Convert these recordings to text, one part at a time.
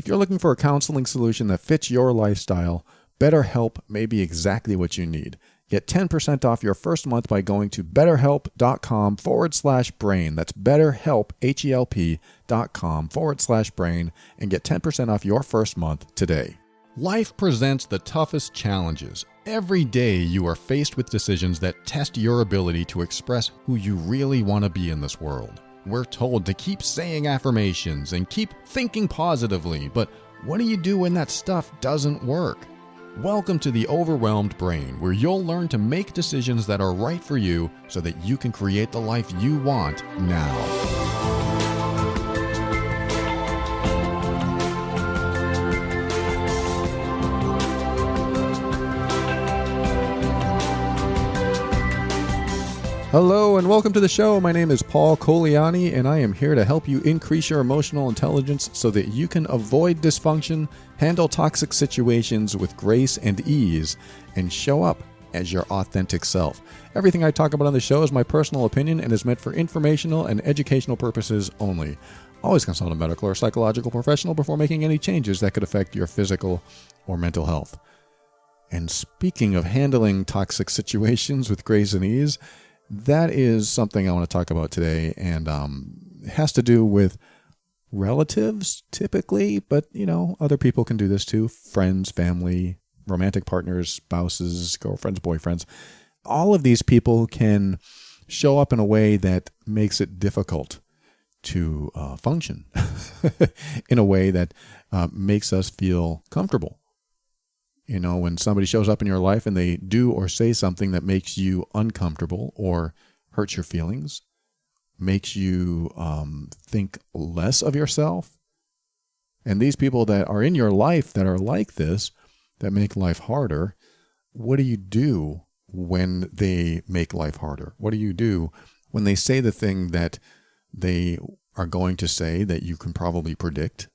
If you're looking for a counseling solution that fits your lifestyle, BetterHelp may be exactly what you need. Get 10% off your first month by going to betterhelp.com/brain. That's betterhelp, HELP.com/brain, and get 10% off your first month today. Life presents the toughest challenges. Every day you are faced with decisions that test your ability to express who you really want to be in this world. We're told to keep saying affirmations and keep thinking positively, but what do you do when that stuff doesn't work? Welcome to the Overwhelmed Brain, where you'll learn to make decisions that are right for you so that you can create the life you want now. Hello and welcome to the show. My name is Paul Coliani and I am here to help you increase your emotional intelligence so that you can avoid dysfunction, handle toxic situations with grace and ease, and show up as your authentic self. Everything I talk about on the show is my personal opinion and is meant for informational and educational purposes only. Always consult a medical or psychological professional before making any changes that could affect your physical or mental health. And speaking of handling toxic situations with grace and ease, that is something I want to talk about today, and it has to do with relatives typically, but other people can do this too. Friends, family, romantic partners, spouses, girlfriends, boyfriends. All of these people can show up in a way that makes it difficult to function in a way that makes us feel comfortable. When somebody shows up in your life and they do or say something that makes you uncomfortable or hurts your feelings, makes you think less of yourself. And these people that are in your life that are like this, that make life harder, what do you do when they make life harder? What do you do when they say the thing that they are going to say that you can probably predict?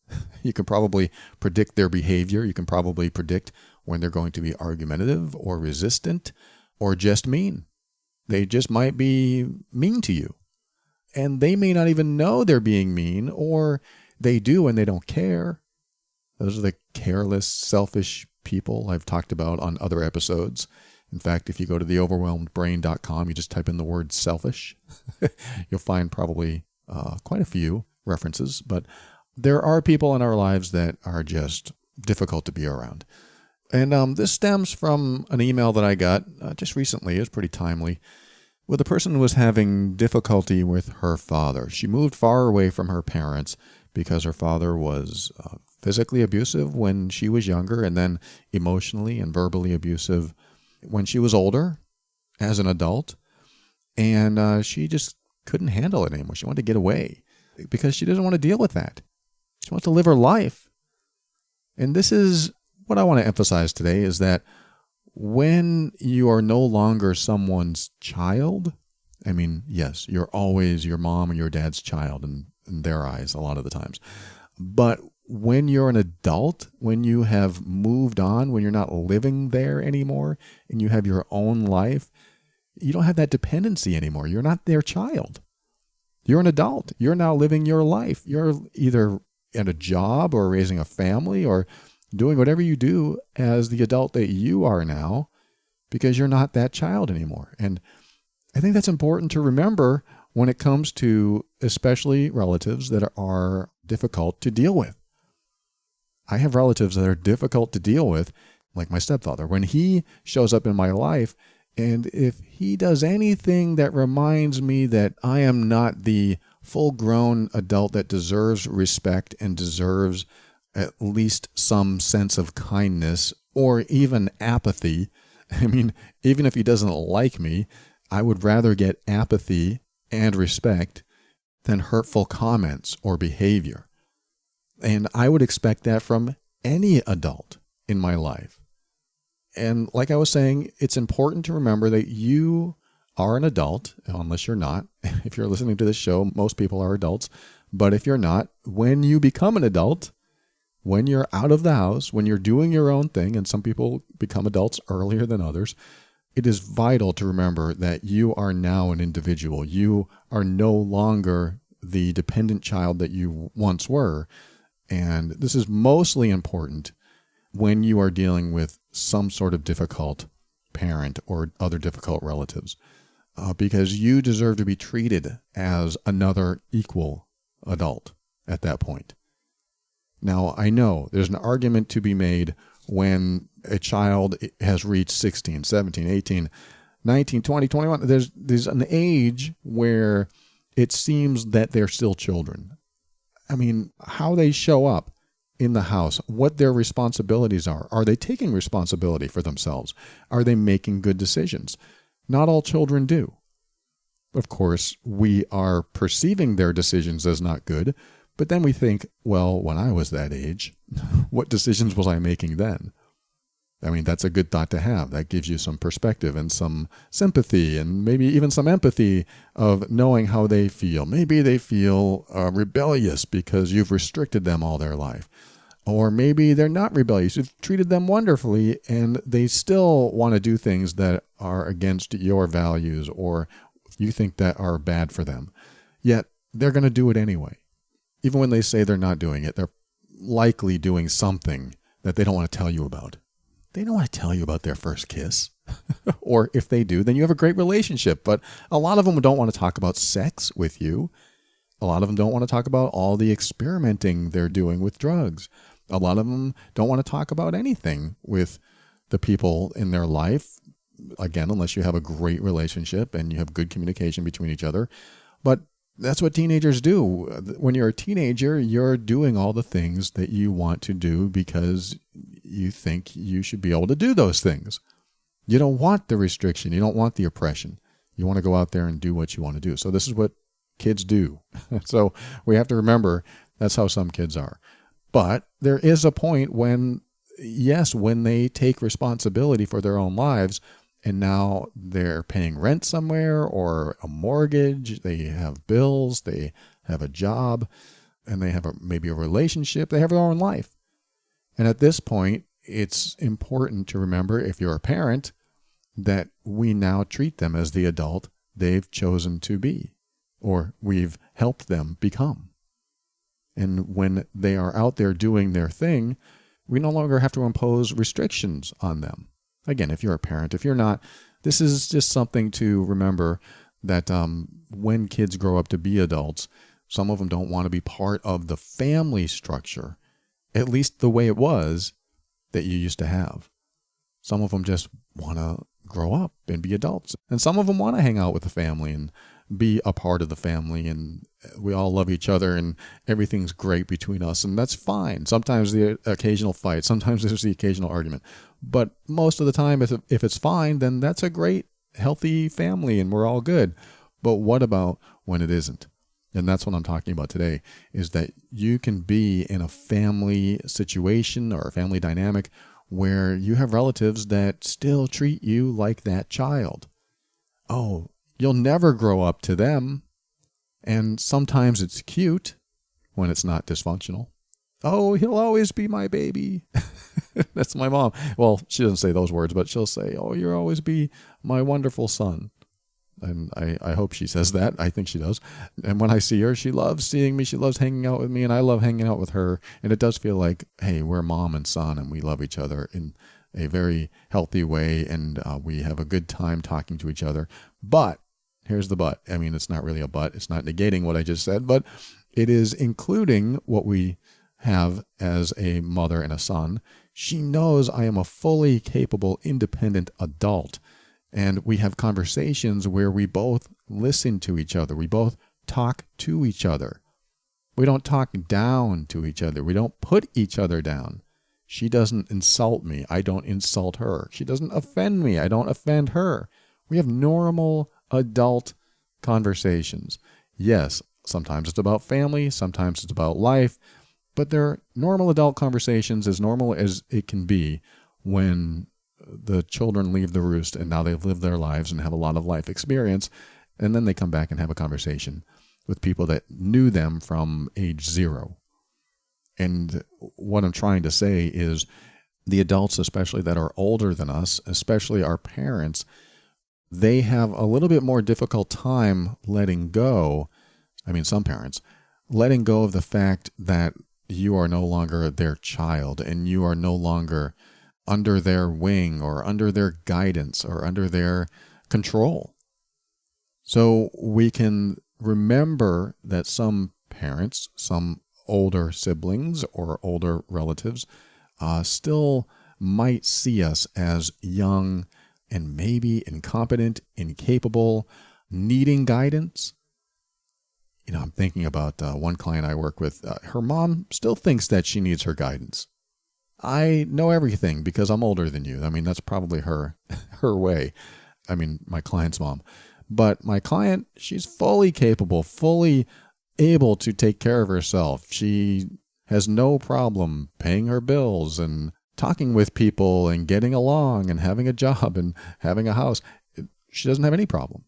You can probably predict their behavior. You can probably predict when they're going to be argumentative or resistant or just mean. They just might be mean to you. And they may not even know they're being mean, or they do and they don't care. Those are the careless, selfish people I've talked about on other episodes. In fact, if you go to theoverwhelmedbrain.com, you just type in the word selfish, you'll find probably quite a few references, but there are people in our lives that are just difficult to be around. And this stems from an email that I got just recently. It was pretty timely. Where the person was having difficulty with her father. She moved far away from her parents because her father was physically abusive when she was younger, and then emotionally and verbally abusive when she was older as an adult. And she just couldn't handle it anymore. She wanted to get away because she doesn't want to deal with that. She wants to live her life. And this is what I want to emphasize today, is that when you are no longer someone's child, I mean, yes, you're always your mom or your dad's child in their eyes a lot of the times. But when you're an adult, when you have moved on, when you're not living there anymore and you have your own life, you don't have that dependency anymore. You're not their child. You're an adult. You're now living your life. You're either at a job or raising a family or doing whatever you do as the adult that you are now, because you're not that child anymore. And I think that's important to remember when it comes to especially relatives that are difficult to deal with. I have relatives that are difficult to deal with, like my stepfather. When he shows up in my life, and if he does anything that reminds me that I am not the full-grown adult that deserves respect and deserves at least some sense of kindness or even apathy. I mean, even if he doesn't like me, I would rather get apathy and respect than hurtful comments or behavior. And I would expect that from any adult in my life. And like I was saying, it's important to remember that you are an adult, unless you're not. If you're listening to this show, most people are adults. But if you're not, when you become an adult, when you're out of the house, when you're doing your own thing, and some people become adults earlier than others, it is vital to remember that you are now an individual. You are no longer the dependent child that you once were. And this is mostly important when you are dealing with some sort of difficult parent or other difficult relatives, because you deserve to be treated as another equal adult at that point. Now, I know there's an argument to be made when a child has reached 16, 17, 18, 19, 20, 21. There's an age where it seems that they're still children. I mean, how they show up in the house, what their responsibilities are. Are they taking responsibility for themselves? Are they making good decisions? Not all children do. Of course, we are perceiving their decisions as not good, but then we think, well, when I was that age, what decisions was I making then? I mean, that's a good thought to have. That gives you some perspective and some sympathy and maybe even some empathy of knowing how they feel. Maybe they feel rebellious because you've restricted them all their life. Or maybe they're not rebellious. You've treated them wonderfully and they still want to do things that are against your values or you think that are bad for them. Yet they're going to do it anyway. Even when they say they're not doing it, they're likely doing something that they don't want to tell you about. They don't want to tell you about their first kiss. Or if they do, then you have a great relationship. But a lot of them don't want to talk about sex with you. A lot of them don't want to talk about all the experimenting they're doing with drugs. A lot of them don't want to talk about anything with the people in their life. Again, unless you have a great relationship and you have good communication between each other. But that's what teenagers do. When you're a teenager, you're doing all the things that you want to do because you think you should be able to do those things. You don't want the restriction. You don't want the oppression. You want to go out there and do what you want to do. So this is what kids do. So we have to remember that's how some kids are. But there is a point when, yes, when they take responsibility for their own lives, and now they're paying rent somewhere or a mortgage, they have bills, they have a job, and they have maybe a relationship, they have their own life. And at this point, it's important to remember, if you're a parent, that we now treat them as the adult they've chosen to be, or we've helped them become. And when they are out there doing their thing, we no longer have to impose restrictions on them. Again, if you're a parent, if you're not, this is just something to remember that when kids grow up to be adults, some of them don't want to be part of the family structure, at least the way it was that you used to have. Some of them just want to grow up and be adults. And some of them want to hang out with the family and be a part of the family, and we all love each other and everything's great between us, and that's fine. Sometimes the occasional fight, sometimes there's the occasional argument, but most of the time, if it's fine, then that's a great, healthy family and we're all good. But what about when it isn't? And that's what I'm talking about today, is that you can be in a family situation or a family dynamic where you have relatives that still treat you like that child. Oh, you'll never grow up to them. And sometimes it's cute when it's not dysfunctional. Oh, he'll always be my baby. That's my mom. Well, she doesn't say those words, but she'll say, oh, you'll always be my wonderful son. And I hope she says that. I think she does. And when I see her, she loves seeing me. She loves hanging out with me, and I love hanging out with her. And it does feel like, hey, we're mom and son, and we love each other in a very healthy way, and we have a good time talking to each other. But here's the but. I mean, it's not really a but. It's not negating what I just said, but it is including what we have as a mother and a son. She knows I am a fully capable, independent adult. And we have conversations where we both listen to each other. We both talk to each other. We don't talk down to each other. We don't put each other down. She doesn't insult me. I don't insult her. She doesn't offend me. I don't offend her. We have normal adult conversations. Yes, sometimes it's about family. Sometimes it's about life. But they're normal adult conversations, as normal as it can be when the children leave the roost and now they've lived their lives and have a lot of life experience, and then they come back and have a conversation with people that knew them from age 0. And what I'm trying to say is the adults, especially that are older than us, especially our parents, they have a little bit more difficult time letting go. I mean, some parents letting go of the fact that you are no longer their child and you are no longer under their wing or under their guidance or under their control. So we can remember that some parents, some older siblings or older relatives still might see us as young and maybe incompetent, incapable, needing guidance. I'm thinking about one client I work with. Her mom still thinks that she needs her guidance. I know everything because I'm older than you. I mean, that's probably her way. I mean, my client's mom. But my client, she's fully capable, fully able to take care of herself. She has no problem paying her bills and talking with people and getting along and having a job and having a house. She doesn't have any problem.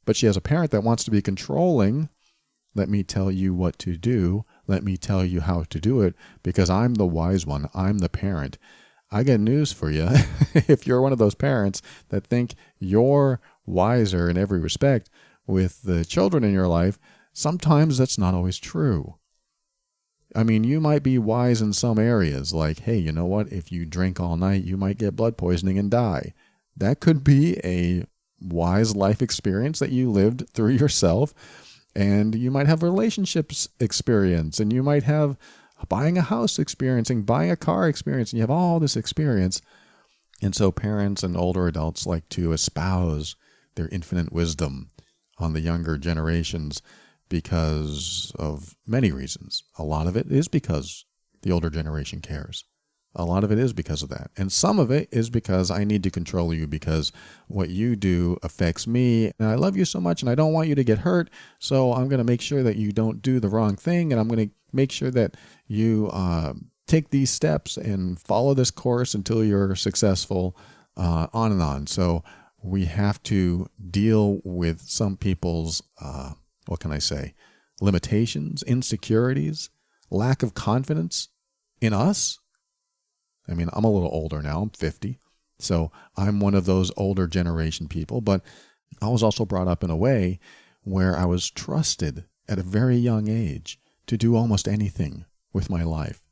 But she has a parent that wants to be controlling. Let me tell you what to do. Let me tell you how to do it because I'm the wise one. I'm the parent. I got news for you. If you're one of those parents that think you're wiser in every respect with the children in your life, sometimes that's not always true. I mean, you might be wise in some areas, like, hey, you know what? If you drink all night, you might get blood poisoning and die. That could be a wise life experience that you lived through yourself. And you might have relationships experience, and you might have buying a house experience and buying a car experience, and you have all this experience. And so parents and older adults like to espouse their infinite wisdom on the younger generations because of many reasons. A lot of it is because the older generation cares. A lot of it is because of that. And some of it is because I need to control you because what you do affects me. And I love you so much and I don't want you to get hurt. So I'm going to make sure that you don't do the wrong thing. And I'm going to make sure that you take these steps and follow this course until you're successful, on and on. So we have to deal with some people's, limitations, insecurities, lack of confidence in us. I mean, I'm a little older now. I'm 50. So I'm one of those older generation people. But I was also brought up in a way where I was trusted at a very young age to do almost anything with my life.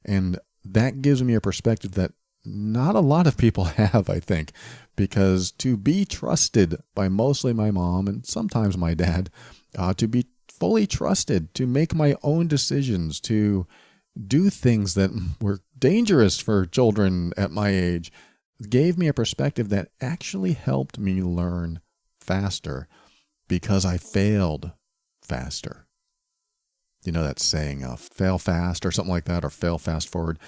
And that gives me a perspective that not a lot of people have, I think, because to be trusted by mostly my mom and sometimes my dad, to be fully trusted, to make my own decisions, to do things that were dangerous for children at my age, gave me a perspective that actually helped me learn faster because I failed faster. You know that saying, fail fast or something like that, or fail fast forward.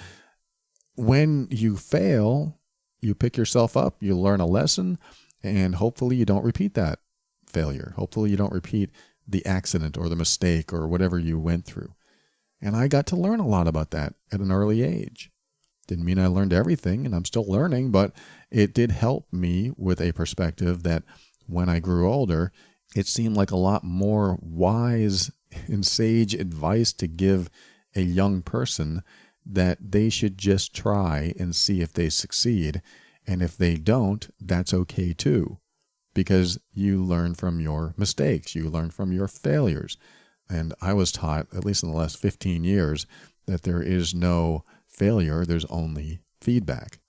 When you fail, you pick yourself up, you learn a lesson, and hopefully you don't repeat that failure. Hopefully you don't repeat the accident or the mistake or whatever you went through. And I got to learn a lot about that at an early age. Didn't mean I learned everything, and I'm still learning, but it did help me with a perspective that when I grew older, it seemed like a lot more wise and sage advice to give a young person that they should just try and see if they succeed. And if they don't, that's okay too, because you learn from your mistakes, you learn from your failures. And I was taught, at least in the last 15 years, that there is no failure, there's only feedback.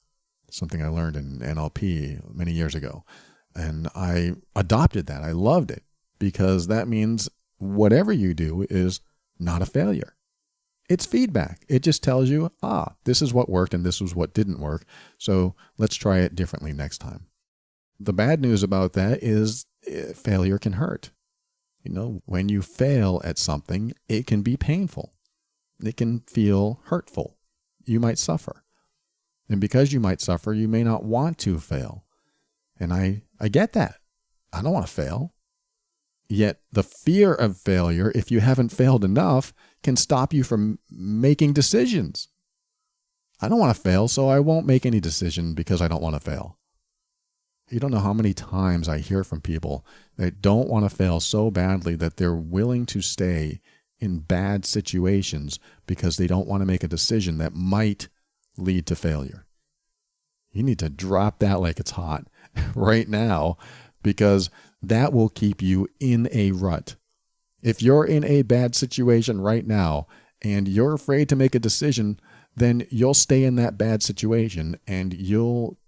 Something I learned in NLP many years ago. And I adopted that. I loved it because that means whatever you do is not a failure. It's feedback. It just tells you, this is what worked and this was what didn't work. So let's try it differently next time. The bad news about that is failure can hurt. You know, when you fail at something, it can be painful. It can feel hurtful. You might suffer. And because you might suffer, you may not want to fail. And I get that. I don't want to fail. Yet the fear of failure, if you haven't failed enough, can stop you from making decisions. I don't want to fail, so I won't make any decision because I don't want to fail. You don't know how many times I hear from people that don't want to fail so badly that they're willing to stay in bad situations because they don't want to make a decision that might lead to failure. You need to drop that like it's hot right now, because that will keep you in a rut. If you're in a bad situation right now and you're afraid to make a decision, then you'll stay in that bad situation and you'll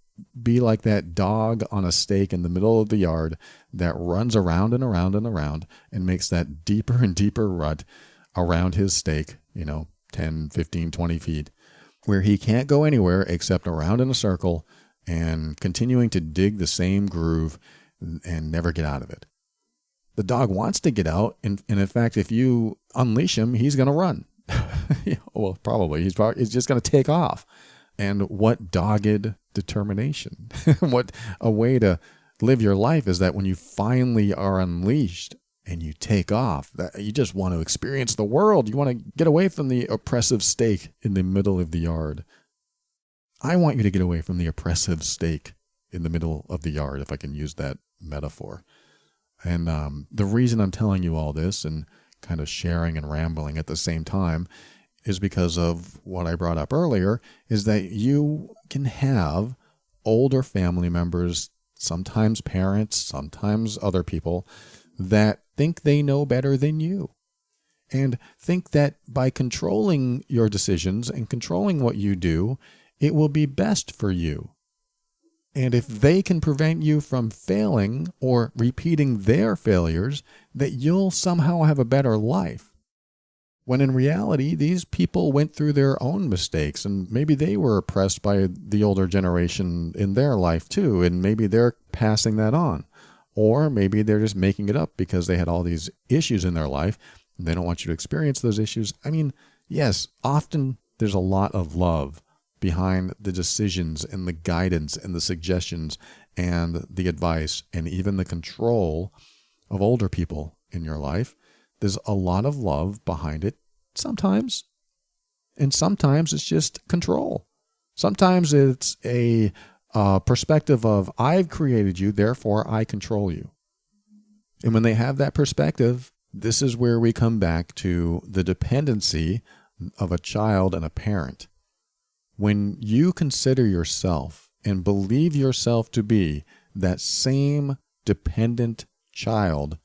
be like that dog on a stake in the middle of the yard that runs around and around and around and makes that deeper and deeper rut around his stake, 10, 15, 20 feet, where he can't go anywhere except around in a circle and continuing to dig the same groove and never get out of it. The dog wants to get out, and in fact, if you unleash him, he's going to run. Well, probably. He's just going to take off. And what dogged determination. What a way to live your life is that when you finally are unleashed and you take off, that you just want to experience the world. You want to get away from the oppressive stake in the middle of the yard. I want you to get away from the oppressive stake in the middle of the yard, if I can use that metaphor. And the reason I'm telling you all this and kind of sharing and rambling at the same time is because of what I brought up earlier, is that you can have older family members, sometimes parents, sometimes other people, that think they know better than you and think that by controlling your decisions and controlling what you do, it will be best for you. And if they can prevent you from failing or repeating their failures, that you'll somehow have a better life. When in reality, these people went through their own mistakes, and maybe they were oppressed by the older generation in their life too, and maybe they're passing that on. Or maybe they're just making it up because they had all these issues in their life, and they don't want you to experience those issues. I mean, yes, often there's a lot of love behind the decisions and the guidance and the suggestions and the advice and even the control of older people in your life. There's a lot of love behind it sometimes. And sometimes it's just control. Sometimes it's a perspective of, I've created you, therefore I control you. And when they have that perspective, this is where we come back to the dependency of a child and a parent. When you consider yourself and believe yourself to be that same dependent child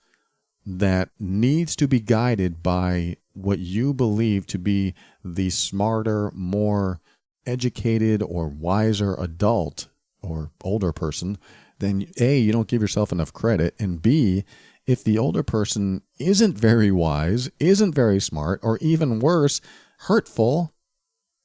that needs to be guided by what you believe to be the smarter, more educated or wiser adult or older person, then A, you don't give yourself enough credit, and B, if the older person isn't very wise, isn't very smart, or even worse, hurtful,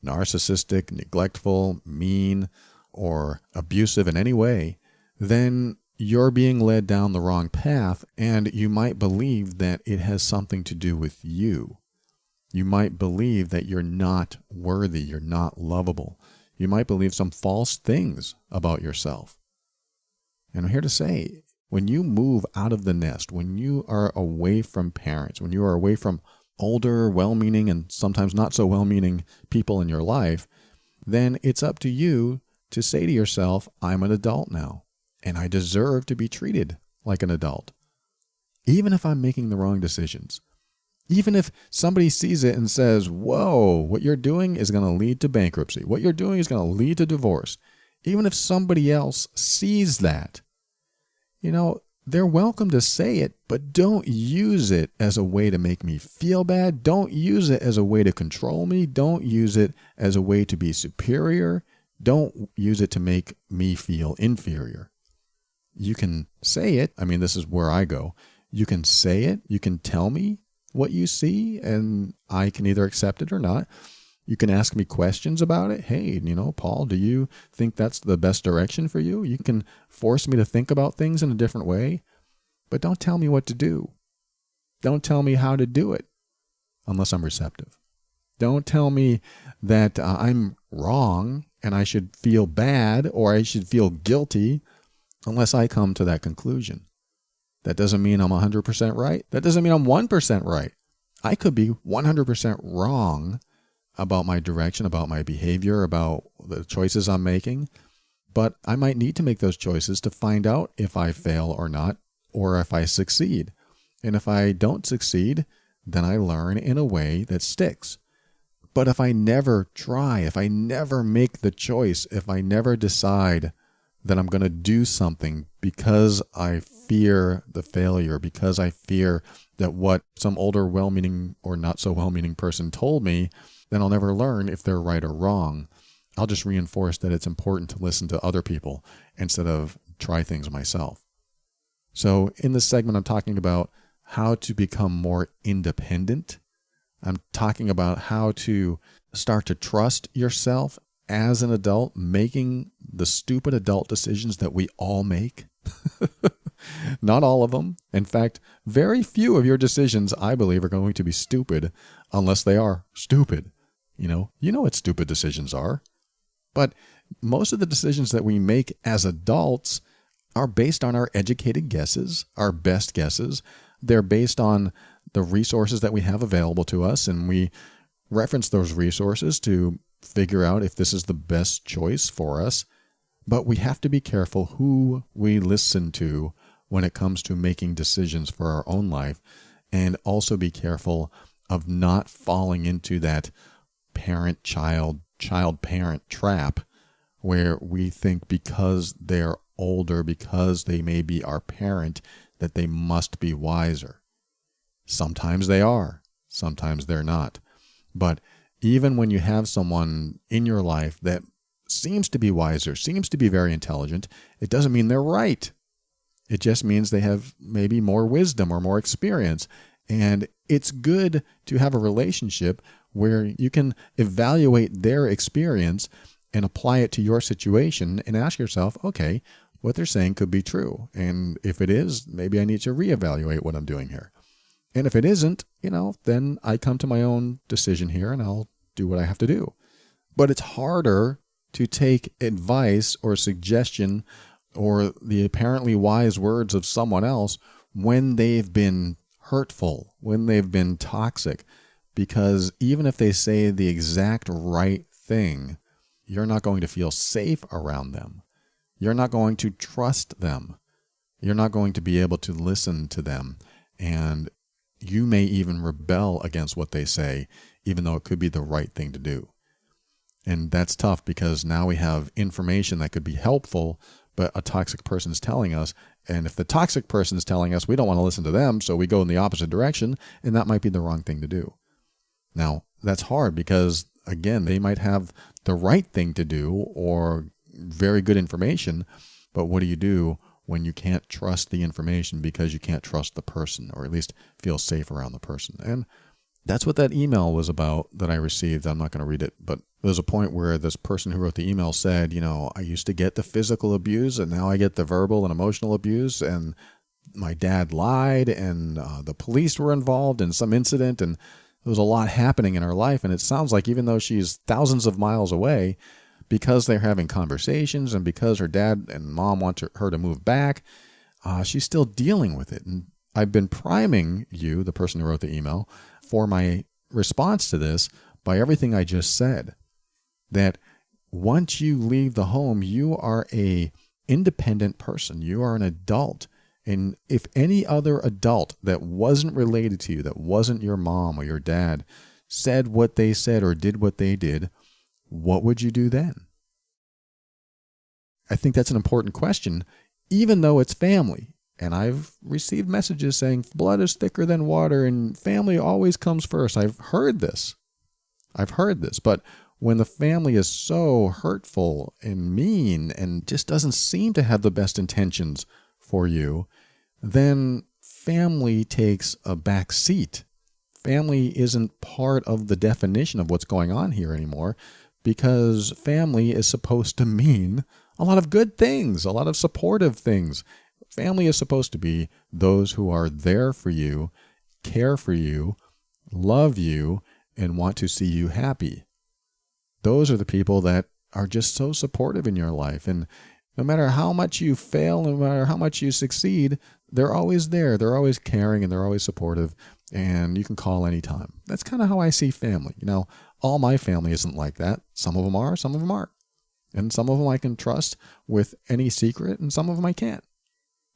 narcissistic, neglectful, mean, or abusive in any way, then you're being led down the wrong path, and you might believe that it has something to do with you. You might believe that you're not worthy, you're not lovable. You might believe some false things about yourself. And I'm here to say, when you move out of the nest, when you are away from parents, when you are away from older, well-meaning, and sometimes not so well-meaning people in your life, then it's up to you to say to yourself, I'm an adult now, and I deserve to be treated like an adult. Even if I'm making the wrong decisions. Even if somebody sees it and says, whoa, what you're doing is going to lead to bankruptcy. What you're doing is going to lead to divorce. Even if somebody else sees that, they're welcome to say it, but don't use it as a way to make me feel bad. Don't use it as a way to control me. Don't use it as a way to be superior. Don't use it to make me feel inferior. You can say it. I mean, this is where I go. You can say it. You can tell me what you see, and I can either accept it or not. You can ask me questions about it. Hey, Paul, do you think that's the best direction for you? You can force me to think about things in a different way, but don't tell me what to do. Don't tell me how to do it unless I'm receptive. Don't tell me that I'm wrong and I should feel bad or I should feel guilty unless I come to that conclusion. That doesn't mean I'm 100% right. That doesn't mean I'm 1% right. I could be 100% wrong about my direction, about my behavior, about the choices I'm making. But I might need to make those choices to find out if I fail or not, or if I succeed. And if I don't succeed, then I learn in a way that sticks. But if I never try, if I never make the choice, if I never decide that I'm going to do something because I fear the failure, because I fear that what some older well-meaning or not so well-meaning person told me, then I'll never learn if they're right or wrong. I'll just reinforce that it's important to listen to other people instead of try things myself. So in this segment, I'm talking about how to become more independent. I'm talking about how to start to trust yourself as an adult, making the stupid adult decisions that we all make. Not all of them. In fact, very few of your decisions, I believe, are going to be stupid unless they are stupid. You know what stupid decisions are. But most of the decisions that we make as adults are based on our educated guesses, our best guesses. They're based on the resources that we have available to us, and we reference those resources to figure out if this is the best choice for us. But we have to be careful who we listen to when it comes to making decisions for our own life, and also be careful of not falling into that parent-child, child-parent trap where we think because they're older, because they may be our parent, that they must be wiser. Sometimes they are, sometimes they're not. But even when you have someone in your life that seems to be wiser, seems to be very intelligent, it doesn't mean they're right. It just means they have maybe more wisdom or more experience. And it's good to have a relationship where you can evaluate their experience and apply it to your situation and ask yourself, okay, what they're saying could be true. And if it is, maybe I need to reevaluate what I'm doing here. And if it isn't, then I come to my own decision here and I'll do what I have to do. But it's harder to take advice or suggestion or the apparently wise words of someone else when they've been hurtful, when they've been toxic. Because even if they say the exact right thing, you're not going to feel safe around them. You're not going to trust them. You're not going to be able to listen to them. And you may even rebel against what they say, even though it could be the right thing to do. And that's tough because now we have information that could be helpful, but a toxic person's telling us. And if the toxic person's telling us, we don't want to listen to them, so we go in the opposite direction, and that might be the wrong thing to do. Now, that's hard because, again, they might have the right thing to do or very good information, but what do you do when you can't trust the information because you can't trust the person, or at least feel safe around the person? And that's what that email was about that I received. I'm not going to read it, but there's a point where this person who wrote the email said, I used to get the physical abuse and now I get the verbal and emotional abuse, and my dad lied and the police were involved in some incident, and there was a lot happening in her life. And it sounds like even though she's thousands of miles away, because they're having conversations and because her dad and mom want her to move back, she's still dealing with it. And I've been priming you, the person who wrote the email, for my response to this by everything I just said. That once you leave the home, you are an independent person. You are an adult. And if any other adult that wasn't related to you, that wasn't your mom or your dad, said what they said or did what they did, what would you do then? I think that's an important question, even though it's family. And I've received messages saying blood is thicker than water and family always comes first. I've heard this. But when the family is so hurtful and mean and just doesn't seem to have the best intentions for you, then family takes a back seat. Family isn't part of the definition of what's going on here anymore, because family is supposed to mean a lot of good things, a lot of supportive things. Family is supposed to be those who are there for you, care for you, love you, and want to see you happy. Those are the people that are just so supportive in your life. And no matter how much you fail, no matter how much you succeed, they're always there. They're always caring and they're always supportive. And you can call anytime. That's kind of how I see family. All my family isn't like that. Some of them are, some of them aren't. And some of them I can trust with any secret, and some of them I can't.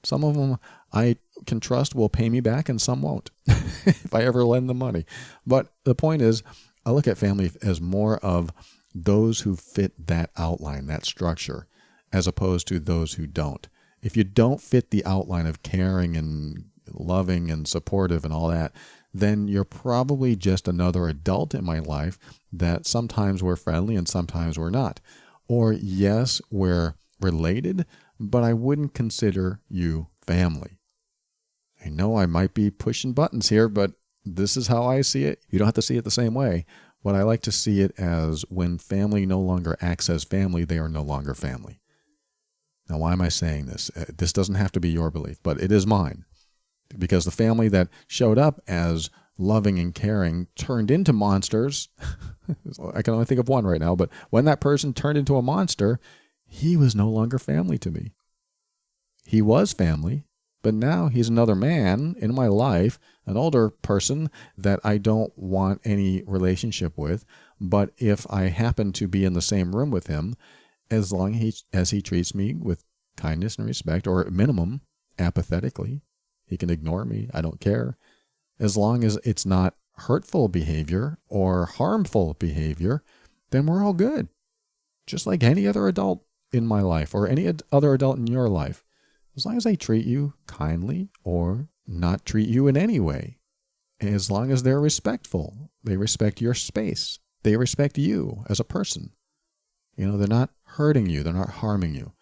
Some of them I can trust will pay me back, and some won't if I ever lend them money. But the point is, I look at family as more of those who fit that outline, that structure, as opposed to those who don't. If you don't fit the outline of caring and loving and supportive and all that, then you're probably just another adult in my life that sometimes we're friendly and sometimes we're not. Or yes, we're related, but I wouldn't consider you family. I know I might be pushing buttons here, but this is how I see it. You don't have to see it the same way. But I like to see it as when family no longer acts as family, they are no longer family. Now, why am I saying this? This doesn't have to be your belief, but it is mine. Because the family that showed up as loving and caring turned into monsters. I can only think of one right now, but when that person turned into a monster, he was no longer family to me. He was family, but now he's another man in my life, an older person that I don't want any relationship with. But if I happen to be in the same room with him, as long as he treats me with kindness and respect, or at minimum, apathetically, he can ignore me. I don't care. As long as it's not hurtful behavior or harmful behavior, then we're all good. Just like any other adult in my life or any other adult in your life. As long as they treat you kindly or not treat you in any way. As long as they're respectful. They respect your space. They respect you as a person. They're not hurting you. They're not harming you.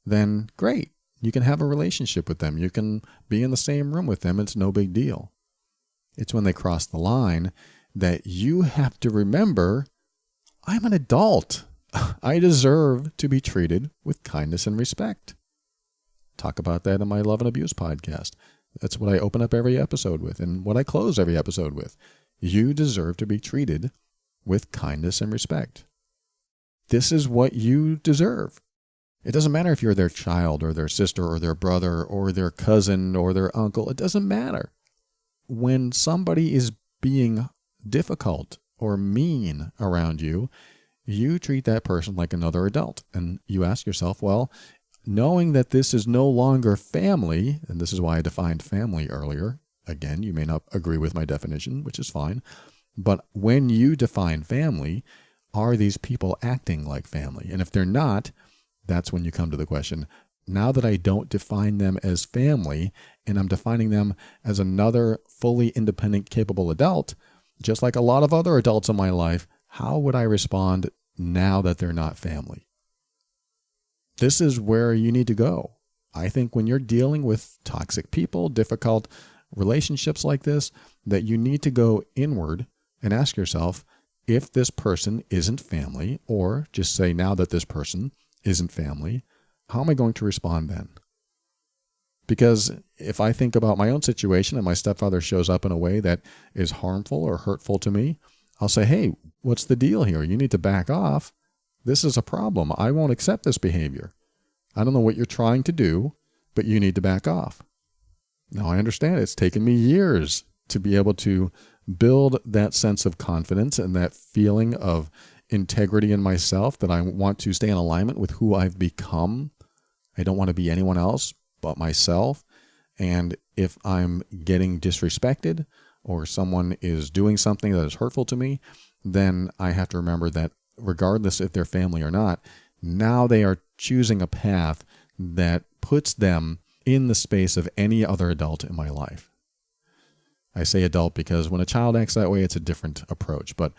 Then great. You can have a relationship with them. You can be in the same room with them. It's no big deal. It's when they cross the line that you have to remember, I'm an adult. I deserve to be treated with kindness and respect. Talk about that in my Love and Abuse podcast. That's what I open up every episode with and what I close every episode with. You deserve to be treated with kindness and respect. This is what you deserve. It doesn't matter if you're their child or their sister or their brother or their cousin or their uncle. It doesn't matter. When somebody is being difficult or mean around you, you treat that person like another adult. And you ask yourself, well, knowing that this is no longer family, and this is why I defined family earlier. Again, you may not agree with my definition, which is fine. But when you define family, are these people acting like family? And if they're not, that's when you come to the question, now that I don't define them as family and I'm defining them as another fully independent, capable adult, just like a lot of other adults in my life, how would I respond now that they're not family? This is where you need to go. I think when you're dealing with toxic people, difficult relationships like this, that you need to go inward and ask yourself, if this person isn't family, or just say now that this person isn't family, how am I going to respond then? Because if I think about my own situation and my stepfather shows up in a way that is harmful or hurtful to me, I'll say, hey, what's the deal here? You need to back off. This is a problem. I won't accept this behavior. I don't know what you're trying to do, but you need to back off. Now, I understand it's taken me years to be able to build that sense of confidence and that feeling of integrity in myself, that I want to stay in alignment with who I've become. I don't want to be anyone else but myself. And if I'm getting disrespected or someone is doing something that is hurtful to me, then I have to remember that regardless if they're family or not, now they are choosing a path that puts them in the space of any other adult in my life. I say adult because when a child acts that way, it's a different approach. But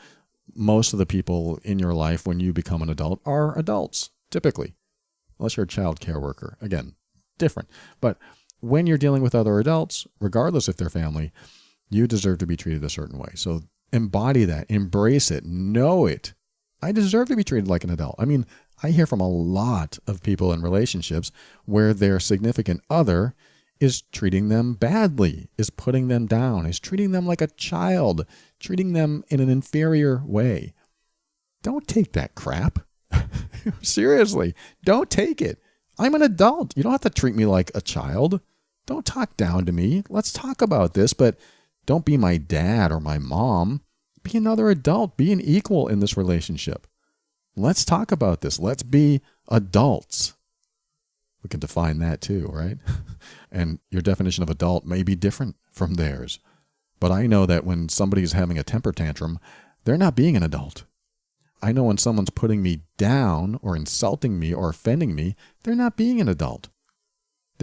most of the people in your life when you become an adult are adults, typically. Unless you're a child care worker. Again, different. But when you're dealing with other adults, regardless if they're family, you deserve to be treated a certain way. So embody that, embrace it, know it. I deserve to be treated like an adult. I mean, I hear from a lot of people in relationships where their significant other is treating them badly, is putting them down, is treating them like a child, treating them in an inferior way. Don't take that crap. Seriously, don't take it. I'm an adult. You don't have to treat me like a child. Don't talk down to me. Let's talk about this, but don't be my dad or my mom. Be another adult. Be an equal in this relationship. Let's talk about this. Let's be adults. We can define that too, right? And your definition of adult may be different from theirs. But I know that when somebody's having a temper tantrum, they're not being an adult. I know when someone's putting me down or insulting me or offending me, they're not being an adult.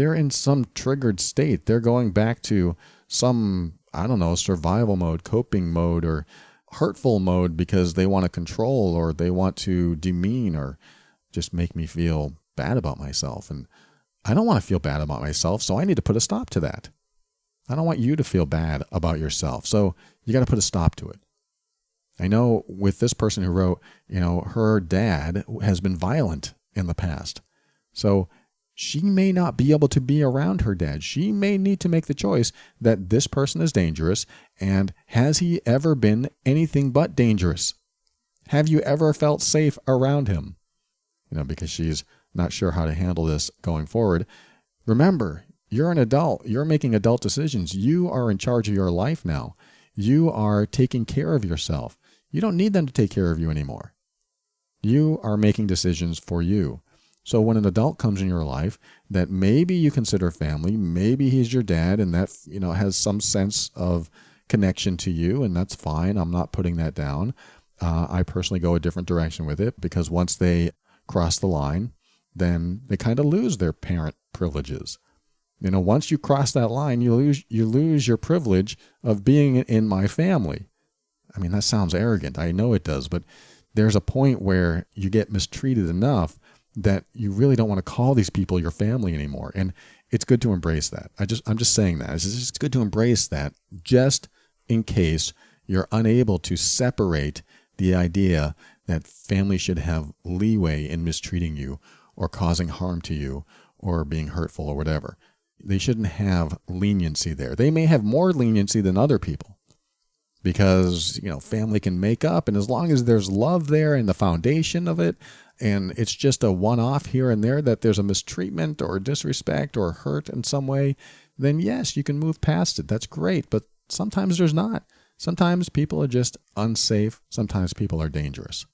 they're in some triggered state. They're going back to some, I don't know, survival mode, coping mode, or hurtful mode because they want to control or they want to demean or just make me feel bad about myself. And I don't want to feel bad about myself, so I need to put a stop to that. I don't want you to feel bad about yourself, so you got to put a stop to it. I know with this person who wrote, her dad has been violent in the past. So she may not be able to be around her dad. She may need to make the choice that this person is dangerous, and has he ever been anything but dangerous? Have you ever felt safe around him? Because she's not sure how to handle this going forward. Remember, you're an adult. You're making adult decisions. You are in charge of your life now. You are taking care of yourself. You don't need them to take care of you anymore. You are making decisions for you. So when an adult comes in your life that maybe you consider family, maybe he's your dad and that, has some sense of connection to you, and that's fine. I'm not putting that down. I personally go a different direction with it because once they cross the line, then they kind of lose their parent privileges. Once you cross that line, you lose your privilege of being in my family. I mean, that sounds arrogant. I know it does, but there's a point where you get mistreated enough that you really don't want to call these people your family anymore. And it's good to embrace that. I'm just saying that. It's just good to embrace that just in case you're unable to separate the idea that family should have leeway in mistreating you or causing harm to you or being hurtful or whatever. They shouldn't have leniency there. They may have more leniency than other people because, family can make up. And as long as there's love there in the foundation of it, and it's just a one-off here and there that there's a mistreatment or disrespect or hurt in some way, then yes, you can move past it. That's great. But sometimes there's not. Sometimes people are just unsafe. Sometimes people are dangerous.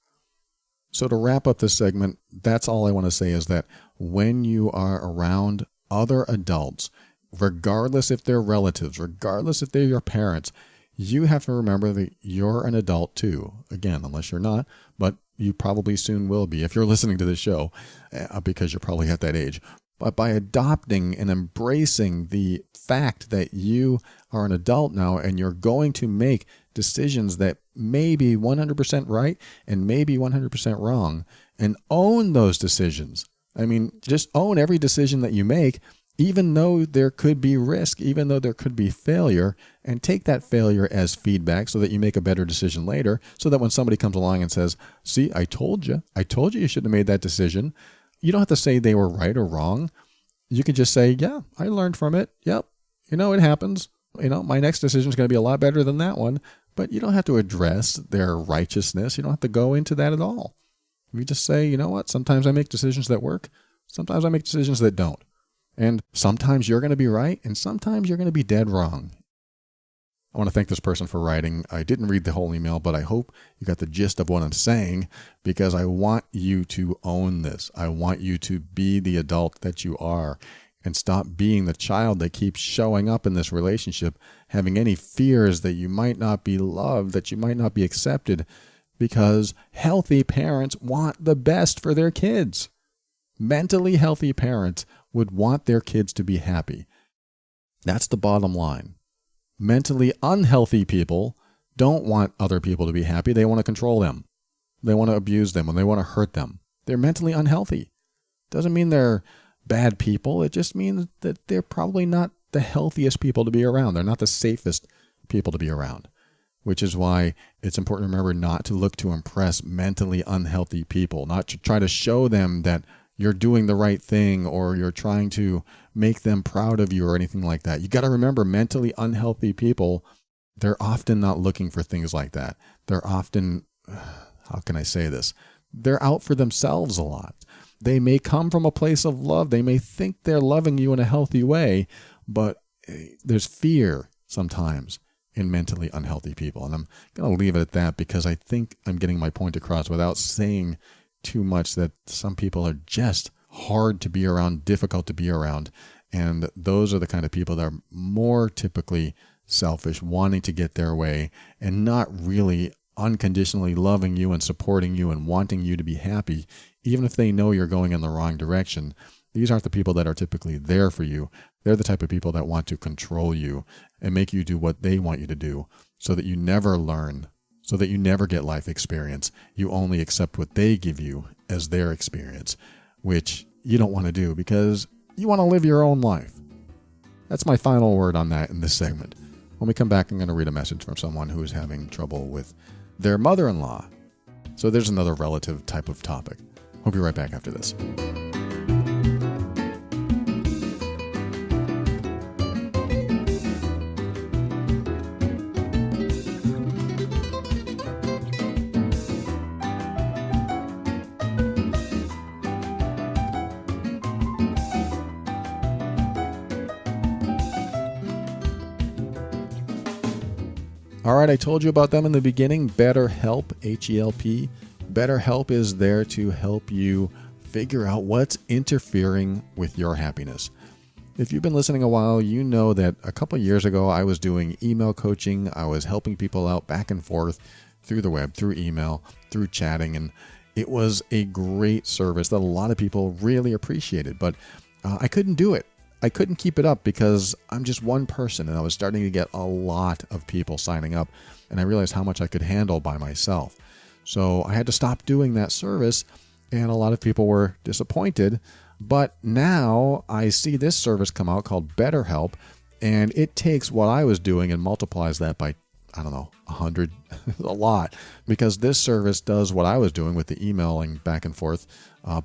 So to wrap up this segment, that's all I want to say is that when you are around other adults, regardless if they're relatives, regardless if they're your parents, you have to remember that you're an adult too. Again, unless you're not, but you probably soon will be if you're listening to this show, because you're probably at that age. But by adopting and embracing the fact that you are an adult now and you're going to make decisions that may be 100% right and maybe 100% wrong, and own those decisions. I mean, just own every decision that you make, even though there could be risk, even though there could be failure, and take that failure as feedback so that you make a better decision later, so that when somebody comes along and says, see, I told you you shouldn't have made that decision, you don't have to say they were right or wrong. You can just say, yeah, I learned from it. Yep. It happens. My next decision is going to be a lot better than that one, but you don't have to address their righteousness. You don't have to go into that at all. You just say, you know what? Sometimes I make decisions that work. Sometimes I make decisions that don't. And sometimes you're going to be right, and sometimes you're going to be dead wrong. I want to thank this person for writing. I didn't read the whole email, but I hope you got the gist of what I'm saying, because I want you to own this. I want you to be the adult that you are and stop being the child that keeps showing up in this relationship, having any fears that you might not be loved, that you might not be accepted, because healthy parents want the best for their kids. Mentally healthy parents would want their kids to be happy. That's the bottom line. Mentally unhealthy people don't want other people to be happy. They want to control them. They want to abuse them, and they want to hurt them. They're mentally unhealthy. Doesn't mean they're bad people. It just means that they're probably not the healthiest people to be around. They're not the safest people to be around, which is why it's important to remember not to look to impress mentally unhealthy people, not to try to show them that you're doing the right thing or you're trying to make them proud of you or anything like that. You got to remember, mentally unhealthy people, they're often not looking for things like that. They're often, how can I say this? They're out for themselves a lot. They may come from a place of love. They may think they're loving you in a healthy way, but there's fear sometimes in mentally unhealthy people. And I'm going to leave it at that because I think I'm getting my point across without saying too much, that some people are just hard to be around, difficult to be around. And those are the kind of people that are more typically selfish, wanting to get their way and not really unconditionally loving you and supporting you and wanting you to be happy, even if they know you're going in the wrong direction. These aren't the people that are typically there for you. They're the type of people that want to control you and make you do what they want you to do so that you never learn, so that you never get life experience. You only accept what they give you as their experience, which you don't want to do because you want to live your own life. That's my final word on that in this segment. When we come back, I'm going to read a message from someone who is having trouble with their mother-in-law. So there's another relative type of topic. We'll be right back after this. All right, I told you about them in the beginning, BetterHelp, H-E-L-P. BetterHelp is there to help you figure out what's interfering with your happiness. If you've been listening a while, you know that a couple years ago I was doing email coaching. I was helping people out back and forth through the web, through email, through chatting, and it was a great service that a lot of people really appreciated, but I couldn't do it. I couldn't keep it up because I'm just one person, and I was starting to get a lot of people signing up, and I realized how much I could handle by myself. So I had to stop doing that service, and a lot of people were disappointed. But now I see this service come out called BetterHelp, and it takes what I was doing and multiplies that by, 100, a lot, because this service does what I was doing with the emailing back and forth,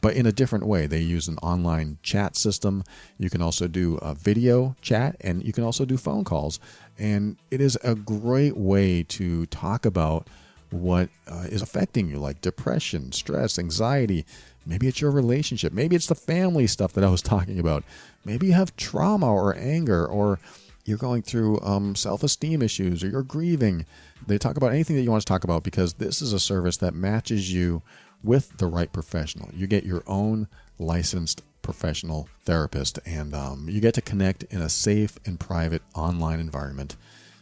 but in a different way. They use an online chat system. You can also do a video chat, and you can also do phone calls. And it is a great way to talk about what is affecting you, like depression, stress, anxiety. Maybe it's your relationship. Maybe it's the family stuff that I was talking about. Maybe you have trauma or anger, or you're going through self-esteem issues, or you're grieving. They talk about anything that you want to talk about, because this is a service that matches you with the right professional. You get your own licensed professional therapist, and you get to connect in a safe and private online environment.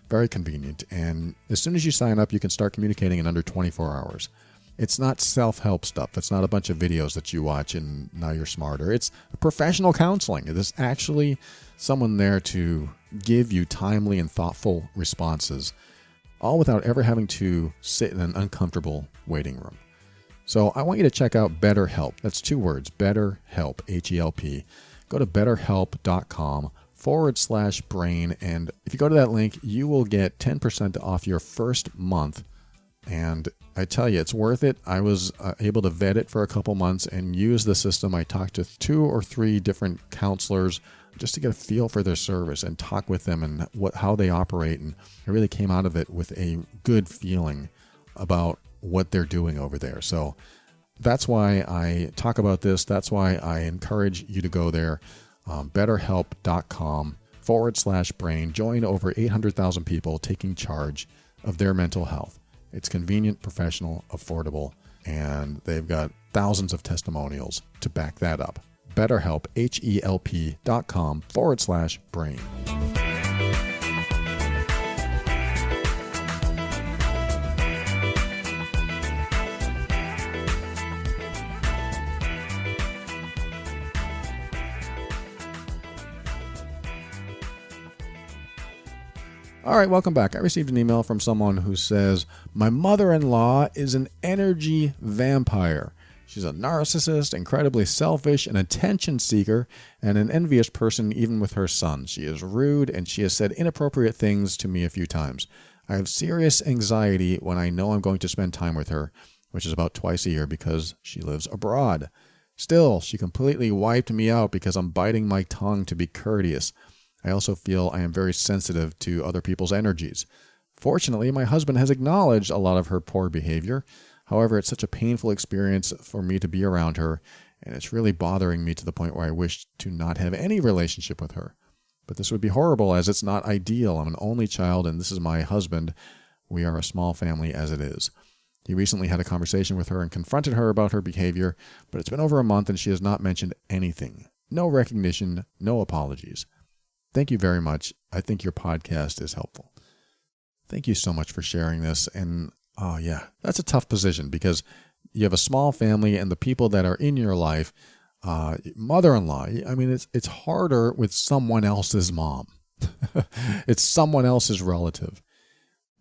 Very convenient. And as soon as you sign up, you can start communicating in under 24 hours. It's not self-help stuff. It's not a bunch of videos that you watch and now you're smarter. It's professional counseling. There's actually someone there to give you timely and thoughtful responses, all without ever having to sit in an uncomfortable waiting room. So I want you to check out BetterHelp. That's 2 words, BetterHelp, H-E-L-P. Go to betterhelp.com/brain. And if you go to that link, you will get 10% off your first month. And I tell you, it's worth it. I was able to vet it for a couple months and use the system. I talked to 2 or 3 different counselors just to get a feel for their service and talk with them and how they operate. And I really came out of it with a good feeling about what they're doing over there. So that's why I talk about this. That's why I encourage you to go there. betterhelp.com/brain. Join over 800,000 people taking charge of their mental health. It's convenient, professional, affordable, and they've got thousands of testimonials to back that up. BetterHelp, HELP.com/brain. All right, welcome back. I received an email from someone who says, my mother-in-law is an energy vampire. She's a narcissist, incredibly selfish, an attention seeker, and an envious person even with her son. She is rude, and she has said inappropriate things to me a few times. I have serious anxiety when I know I'm going to spend time with her, which is about twice a year because she lives abroad. Still, she completely wiped me out because I'm biting my tongue to be courteous. I also feel I am very sensitive to other people's energies. Fortunately, my husband has acknowledged a lot of her poor behavior. However, it's such a painful experience for me to be around her, and it's really bothering me to the point where I wish to not have any relationship with her. But this would be horrible, as it's not ideal. I'm an only child, and this is my husband. We are a small family as it is. He recently had a conversation with her and confronted her about her behavior, but it's been over a month and she has not mentioned anything. No recognition, no apologies. Thank you very much. I think your podcast is helpful. Thank you so much for sharing this. And oh yeah, that's a tough position because you have a small family and the people that are in your life mother-in-law. I mean, it's harder with someone else's mom. It's someone else's relative.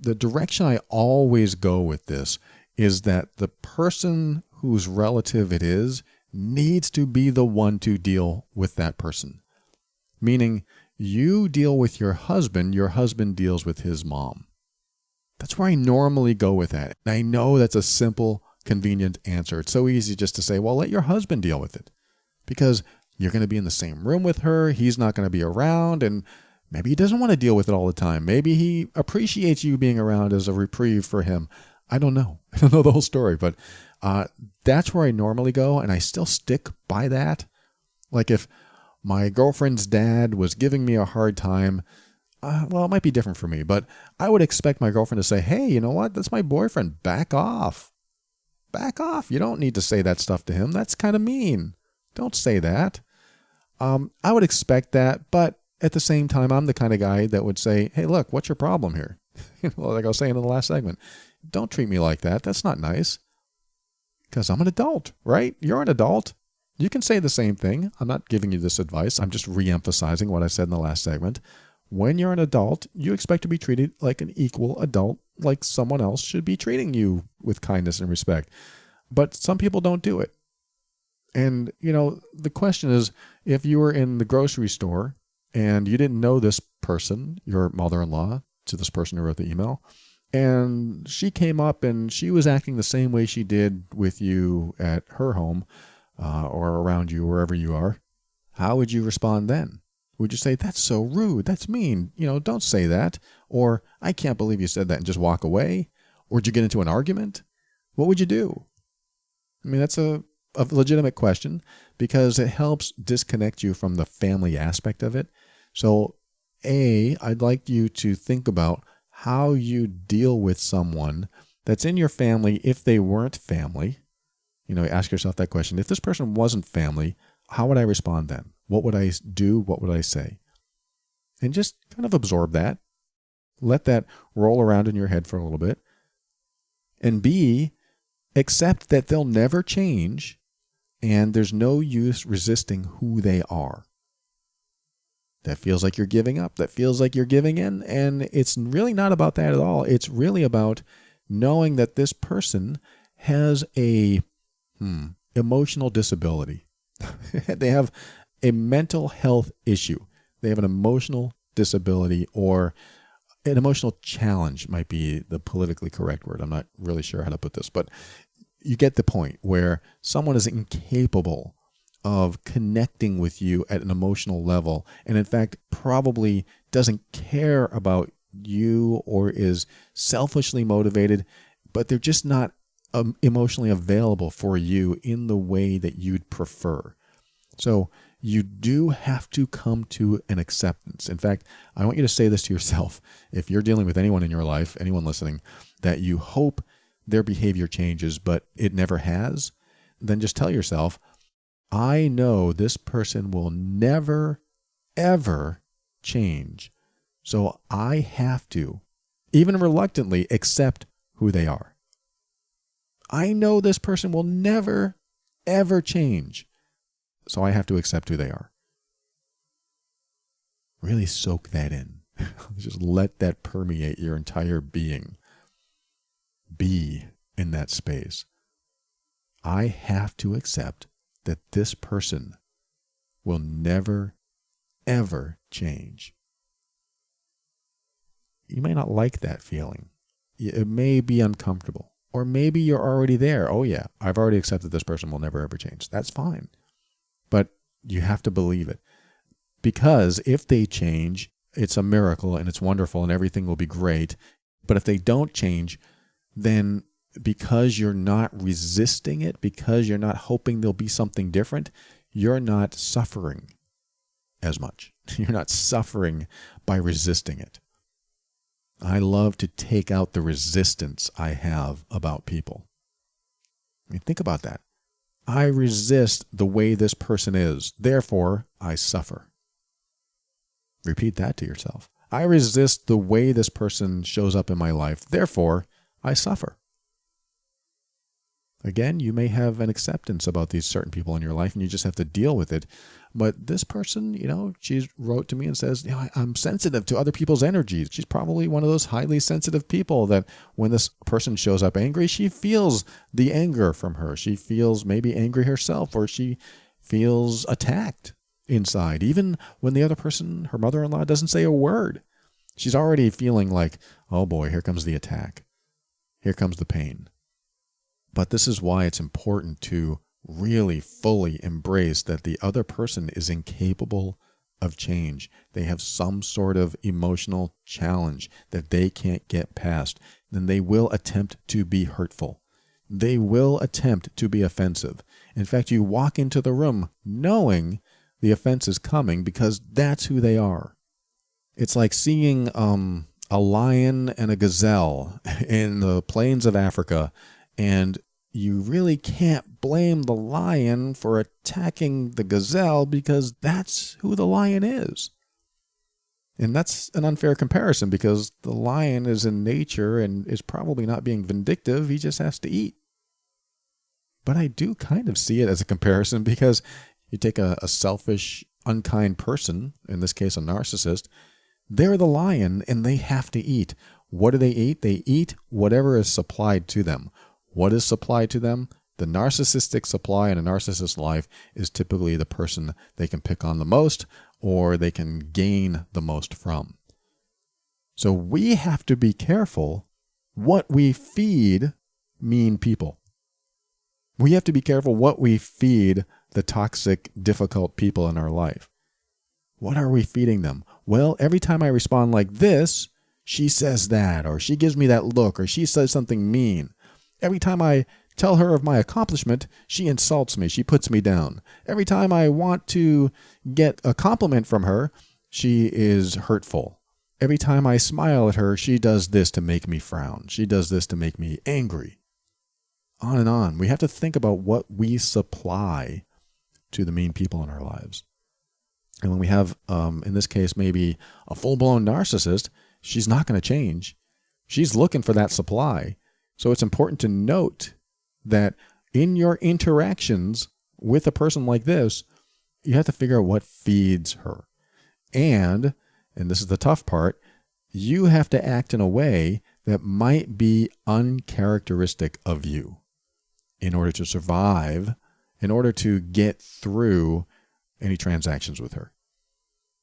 The direction I always go with this is that the person whose relative it is needs to be the one to deal with that person. Meaning, you deal with your husband deals with his mom. That's where I normally go with that. And I know that's a simple, convenient answer. It's so easy just to say, well, let your husband deal with it. Because you're going to be in the same room with her, he's not going to be around, and maybe he doesn't want to deal with it all the time. Maybe he appreciates you being around as a reprieve for him. I don't know. I don't know the whole story, but that's where I normally go, and I still stick by that. Like if my girlfriend's dad was giving me a hard time, well, it might be different for me, but I would expect my girlfriend to say, hey, you know what? That's my boyfriend. Back off. Back off. You don't need to say that stuff to him. That's kind of mean. Don't say that. I would expect that, but at the same time, I'm the kind of guy that would say, hey, look, what's your problem here? Like I was saying in the last segment, don't treat me like that. That's not nice. Because I'm an adult, right? You're an adult. You can say the same thing. I'm not giving you this advice. I'm just re-emphasizing what I said in the last segment. When you're an adult, you expect to be treated like an equal adult, like someone else should be treating you with kindness and respect. But some people don't do it. And, the question is, if you were in the grocery store and you didn't know this person, your mother-in-law, to this person who wrote the email, and she came up and she was acting the same way she did with you at her home or around you, wherever you are, how would you respond then? Would you say, that's so rude, that's mean, don't say that? Or, I can't believe you said that, and just walk away? Or would you get into an argument? What would you do? I mean, that's a legitimate question because it helps disconnect you from the family aspect of it. So, I'd like you to think about how you deal with someone that's in your family if they weren't family. Ask yourself that question. If this person wasn't family, how would I respond then? What would I do? What would I say? And just kind of absorb that. Let that roll around in your head for a little bit. And B, accept that they'll never change and there's no use resisting who they are. That feels like you're giving up. That feels like you're giving in. And it's really not about that at all. It's really about knowing that this person has a emotional disability. They have a mental health issue. They have an emotional disability, or an emotional challenge might be the politically correct word. I'm not really sure how to put this, but you get the point, where someone is incapable of connecting with you at an emotional level, and in fact probably doesn't care about you or is selfishly motivated, but they're just not emotionally available for you in the way that you'd prefer. So you do have to come to an acceptance. In fact, I want you to say this to yourself. If you're dealing with anyone in your life, anyone listening, that you hope their behavior changes, but it never has, then just tell yourself, I know this person will never, ever change. So I have to, even reluctantly, accept who they are. I know this person will never, ever change. So I have to accept who they are. Really soak that in. Just let that permeate your entire being. Be in that space. I have to accept that this person will never, ever change. You may not like that feeling. It may be uncomfortable. Or maybe you're already there. Oh yeah, I've already accepted this person will never, ever change. That's fine. But you have to believe it. Because if they change, it's a miracle and it's wonderful and everything will be great. But if they don't change, then because you're not resisting it, because you're not hoping there'll be something different, you're not suffering as much. You're not suffering by resisting it. I love to take out the resistance I have about people. I mean, think about that. I resist the way this person is, therefore I suffer. Repeat that to yourself. I resist the way this person shows up in my life, therefore I suffer. Again, you may have an acceptance about these certain people in your life and you just have to deal with it. But this person, she wrote to me and says, I'm sensitive to other people's energy. She's probably one of those highly sensitive people that when this person shows up angry, she feels the anger from her. She feels maybe angry herself, or she feels attacked inside. Even when the other person, her mother-in-law, doesn't say a word, she's already feeling like, oh boy, here comes the attack. Here comes the pain. But this is why it's important to really fully embrace that the other person is incapable of change. They have some sort of emotional challenge that they can't get past. Then they will attempt to be hurtful. They will attempt to be offensive. In fact, you walk into the room knowing the offense is coming because that's who they are. It's like seeing a lion and a gazelle in the plains of Africa, and you really can't blame the lion for attacking the gazelle because that's who the lion is. And that's an unfair comparison because the lion is in nature and is probably not being vindictive. He just has to eat. But I do kind of see it as a comparison because you take a selfish, unkind person, in this case a narcissist, they're the lion and they have to eat. What do they eat? They eat whatever is supplied to them. What is supplied to them? The narcissistic supply in a narcissist's life is typically the person they can pick on the most or they can gain the most from. So we have to be careful what we feed mean people. We have to be careful what we feed the toxic, difficult people in our life. What are we feeding them? Well, every time I respond like this, she says that, or she gives me that look, or she says something mean. Every time I tell her of my accomplishment, she insults me. She puts me down. Every time I want to get a compliment from her, she is hurtful. Every time I smile at her, she does this to make me frown. She does this to make me angry. On and on. We have to think about what we supply to the mean people in our lives. And when we have, in this case, maybe a full-blown narcissist, she's not going to change. She's looking for that supply. So it's important to note that in your interactions with a person like this, you have to figure out what feeds her. And this is the tough part, you have to act in a way that might be uncharacteristic of you in order to survive, in order to get through any transactions with her.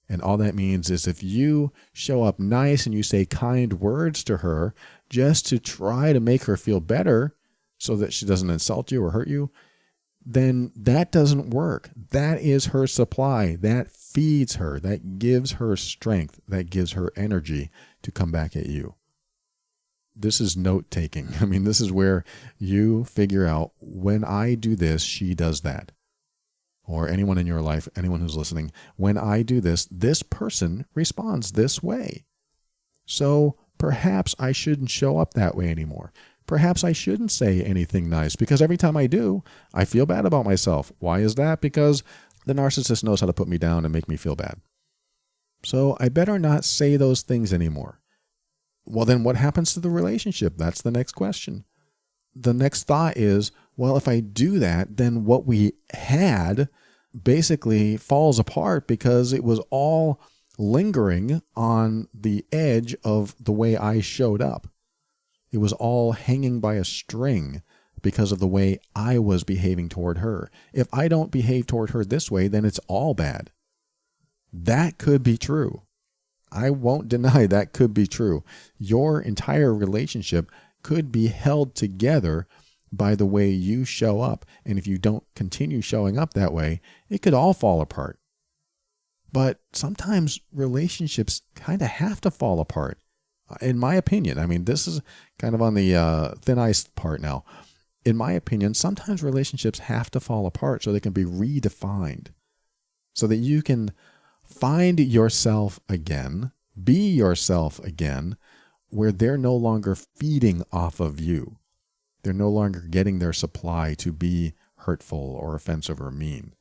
And all that means is if you show up nice and you say kind words to her just to try to make her feel better so that she doesn't insult you or hurt you, then that doesn't work. That is her supply. That feeds her. That gives her strength. That gives her energy to come back at you. This is note-taking. I mean, this is where you figure out, when I do this, she does that. Or anyone in your life, anyone who's listening, when I do this, this person responds this way. So perhaps I shouldn't show up that way anymore. Perhaps I shouldn't say anything nice because every time I do, I feel bad about myself. Why is that? Because the narcissist knows how to put me down and make me feel bad. So I better not say those things anymore. Well, then what happens to the relationship? That's the next question. The next thought is, well, if I do that, then what we had basically falls apart because it was all lingering on the edge of the way I showed up. It was all hanging by a string because of the way I was behaving toward her. If I don't behave toward her this way, then it's all bad. That could be true. I won't deny that could be true. Your entire relationship could be held together by the way you show up. And if you don't continue showing up that way, it could all fall apart. But sometimes relationships kind of have to fall apart, in my opinion. I mean, this is kind of on the thin ice part now. In my opinion, sometimes relationships have to fall apart so they can be redefined, so that you can find yourself again, be yourself again, where they're no longer feeding off of you. They're no longer getting their supply to be hurtful or offensive or mean.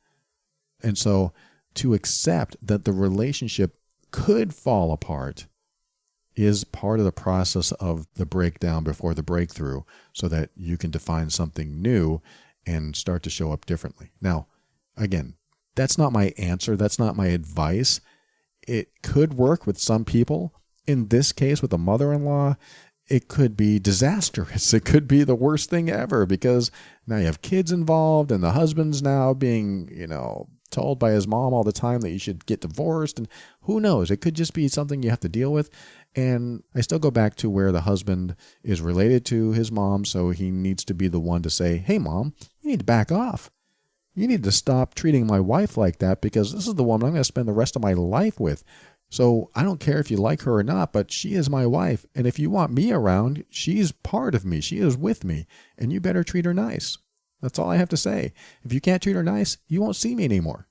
And so to accept that the relationship could fall apart is part of the process of the breakdown before the breakthrough, so that you can define something new and start to show up differently. Now, again, that's not my answer. That's not my advice. It could work with some people. In this case, with a mother-in-law, it could be disastrous. It could be the worst thing ever, because now you have kids involved and the husband's now being, told by his mom all the time that you should get divorced, and who knows, it could just be something you have to deal with. And I still go back to where the husband is related to his mom, so he needs to be the one to say, hey mom, you need to back off. You need to stop treating my wife like that, because this is the woman I'm going to spend the rest of my life with. So I don't care if you like her or not, but she is my wife. And if you want me around, she's part of me. She is with me, and you better treat her nice. That's all I have to say. If you can't treat her nice, you won't see me anymore.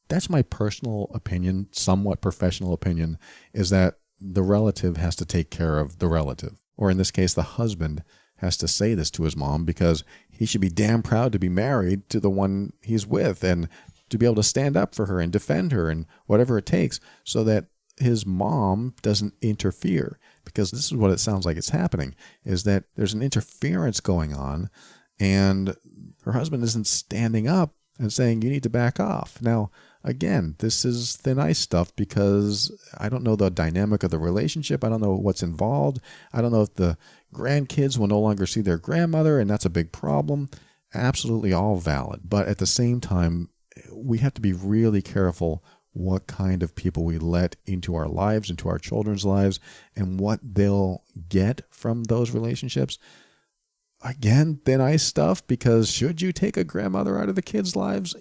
That's my personal opinion, somewhat professional opinion, is that the relative has to take care of the relative. Or in this case, the husband has to say this to his mom, because he should be damn proud to be married to the one he's with, and to be able to stand up for her and defend her and whatever it takes, so that his mom doesn't interfere. Because this is what it sounds like it's happening, is that there's an interference going on, and her husband isn't standing up and saying, you need to back off. Now, again, this is thin ice stuff, because I don't know the dynamic of the relationship. I don't know what's involved. I don't know if the grandkids will no longer see their grandmother, and that's a big problem. Absolutely all valid. But at the same time, we have to be really careful what kind of people we let into our lives, into our children's lives, and what they'll get from those relationships. Again, thin ice stuff, because should you take a grandmother out of the kids' lives?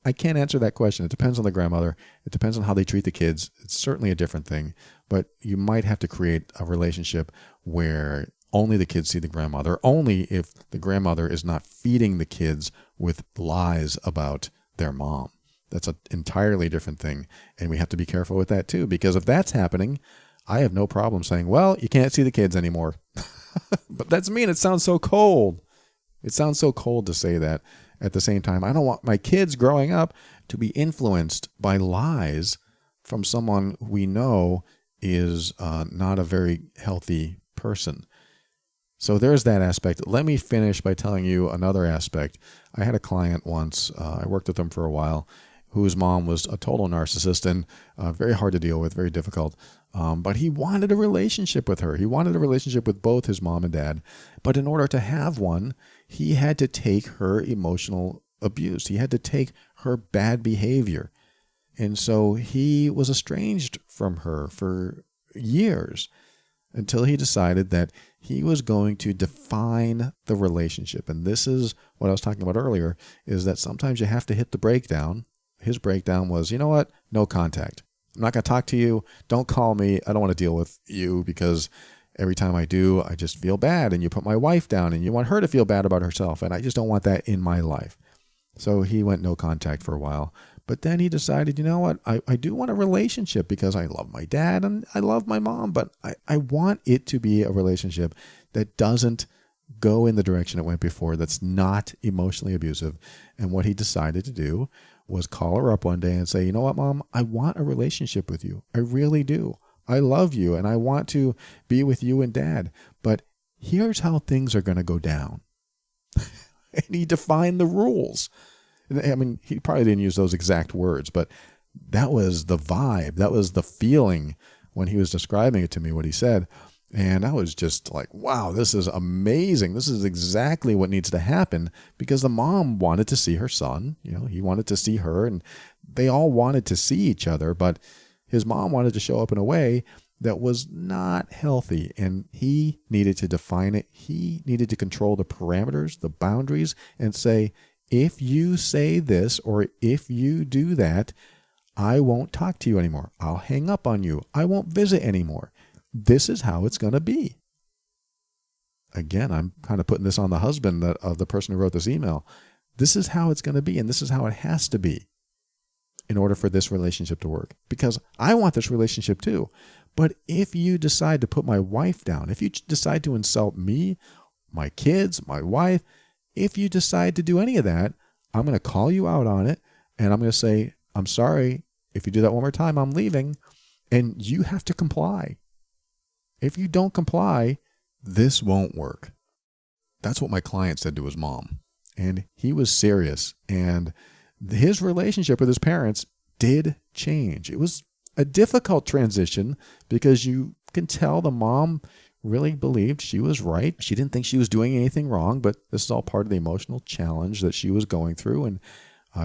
I can't answer that question. It depends on the grandmother. It depends on how they treat the kids. It's certainly a different thing, but you might have to create a relationship where only the kids see the grandmother, only if the grandmother is not feeding the kids with lies about their mom. That's an entirely different thing, and we have to be careful with that too, because if that's happening, I have no problem saying, well, you can't see the kids anymore. But that's mean. It sounds so cold. It sounds so cold to say that. At the same time, I don't want my kids growing up to be influenced by lies from someone we know is not a very healthy person. So there's that aspect. Let me finish by telling you another aspect. I had a client once, I worked with them for a while, whose mom was a total narcissist and very hard to deal with, very difficult. But he wanted a relationship with her. He wanted a relationship with both his mom and dad. But in order to have one, he had to take her emotional abuse. He had to take her bad behavior. And so he was estranged from her for years, until he decided that he was going to define the relationship. And this is what I was talking about earlier, is that sometimes you have to hit the breakdown. His breakdown was, you know what? No contact. I'm not going to talk to you. Don't call me. I don't want to deal with you, because every time I do, I just feel bad, and you put my wife down, and you want her to feel bad about herself, and I just don't want that in my life. So he went no contact for a while. But then he decided, you know what, I do want a relationship, because I love my dad and I love my mom, but I want it to be a relationship that doesn't go in the direction it went before, that's not emotionally abusive. And what he decided to do was call her up one day and say, you know what, Mom, I want a relationship with you. I really do. I love you, and I want to be with you and Dad, but here's how things are going to go down. And he defined the rules. I mean, he probably didn't use those exact words, but that was the vibe. That was the feeling when he was describing it to me, what he said. And I was just like, wow, this is amazing. This is exactly what needs to happen, because the mom wanted to see her son. He wanted to see her, and they all wanted to see each other, but his mom wanted to show up in a way that was not healthy, and he needed to define it. He needed to control the parameters, the boundaries, and say, if you say this or if you do that, I won't talk to you anymore. I'll hang up on you. I won't visit anymore. This is how it's going to be. Again, I'm kind of putting this on the husband of the person who wrote this email. This is how it's going to be, and this is how it has to be in order for this relationship to work. Because I want this relationship too. But if you decide to put my wife down, if you decide to insult me, my kids, my wife, if you decide to do any of that, I'm going to call you out on it, and I'm going to say, I'm sorry. If you do that one more time, I'm leaving. and you have to comply. If you don't comply, this won't work. That's what my client said to his mom. And he was serious. And his relationship with his parents did change. It was a difficult transition because you can tell the mom really believed she was right. She didn't think she was doing anything wrong, but this is all part of the emotional challenge that she was going through. And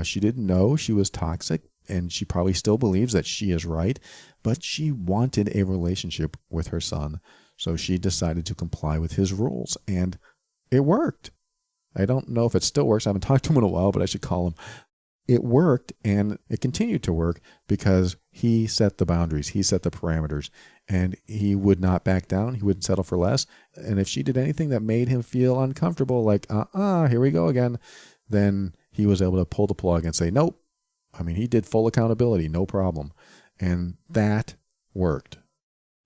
she didn't know she was toxic, and she probably still believes that she is right, but she wanted a relationship with her son. So she decided to comply with his rules, and it worked. I don't know if it still works. I haven't talked to him in a while, but I should call him. It worked, and it continued to work because he set the boundaries. He set the parameters, and he would not back down. He wouldn't settle for less. And if she did anything that made him feel uncomfortable, like, here we go again, then he was able to pull the plug and say, nope. I mean, he did full accountability, no problem. And that worked.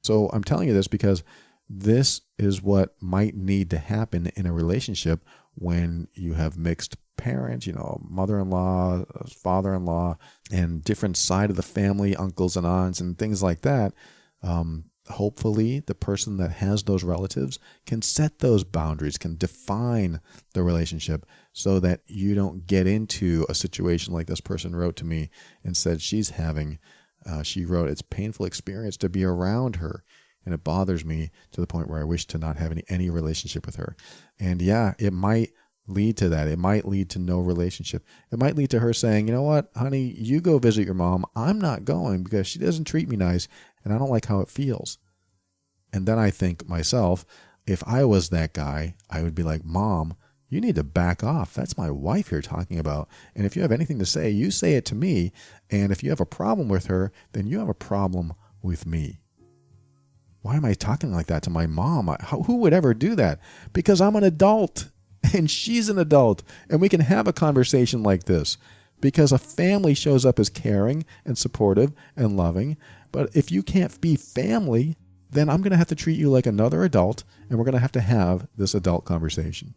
So I'm telling you this because this is what might need to happen in a relationship when you have mixed parents, mother-in-law, father-in-law, and different side of the family, uncles and aunts and things like that. Hopefully the person that has those relatives can set those boundaries, can define the relationship so that you don't get into a situation like this person wrote to me and said she's having. She wrote, it's a painful experience to be around her, and it bothers me to the point where I wish to not have any relationship with her. And yeah, it might lead to that. It might lead to no relationship. It might lead to her saying, you know what, honey, you go visit your mom. I'm not going because she doesn't treat me nice, and I don't like how it feels. And then I think myself, if I was that guy, I would be like, Mom, you need to back off. That's my wife you're talking about. And if you have anything to say, you say it to me. And if you have a problem with her, then you have a problem with me. Why am I talking like that to my mom? Who would ever do that? Because I'm an adult and she's an adult, and we can have a conversation like this because a family shows up as caring and supportive and loving. But if you can't be family, then I'm going to have to treat you like another adult, and we're going to have this adult conversation.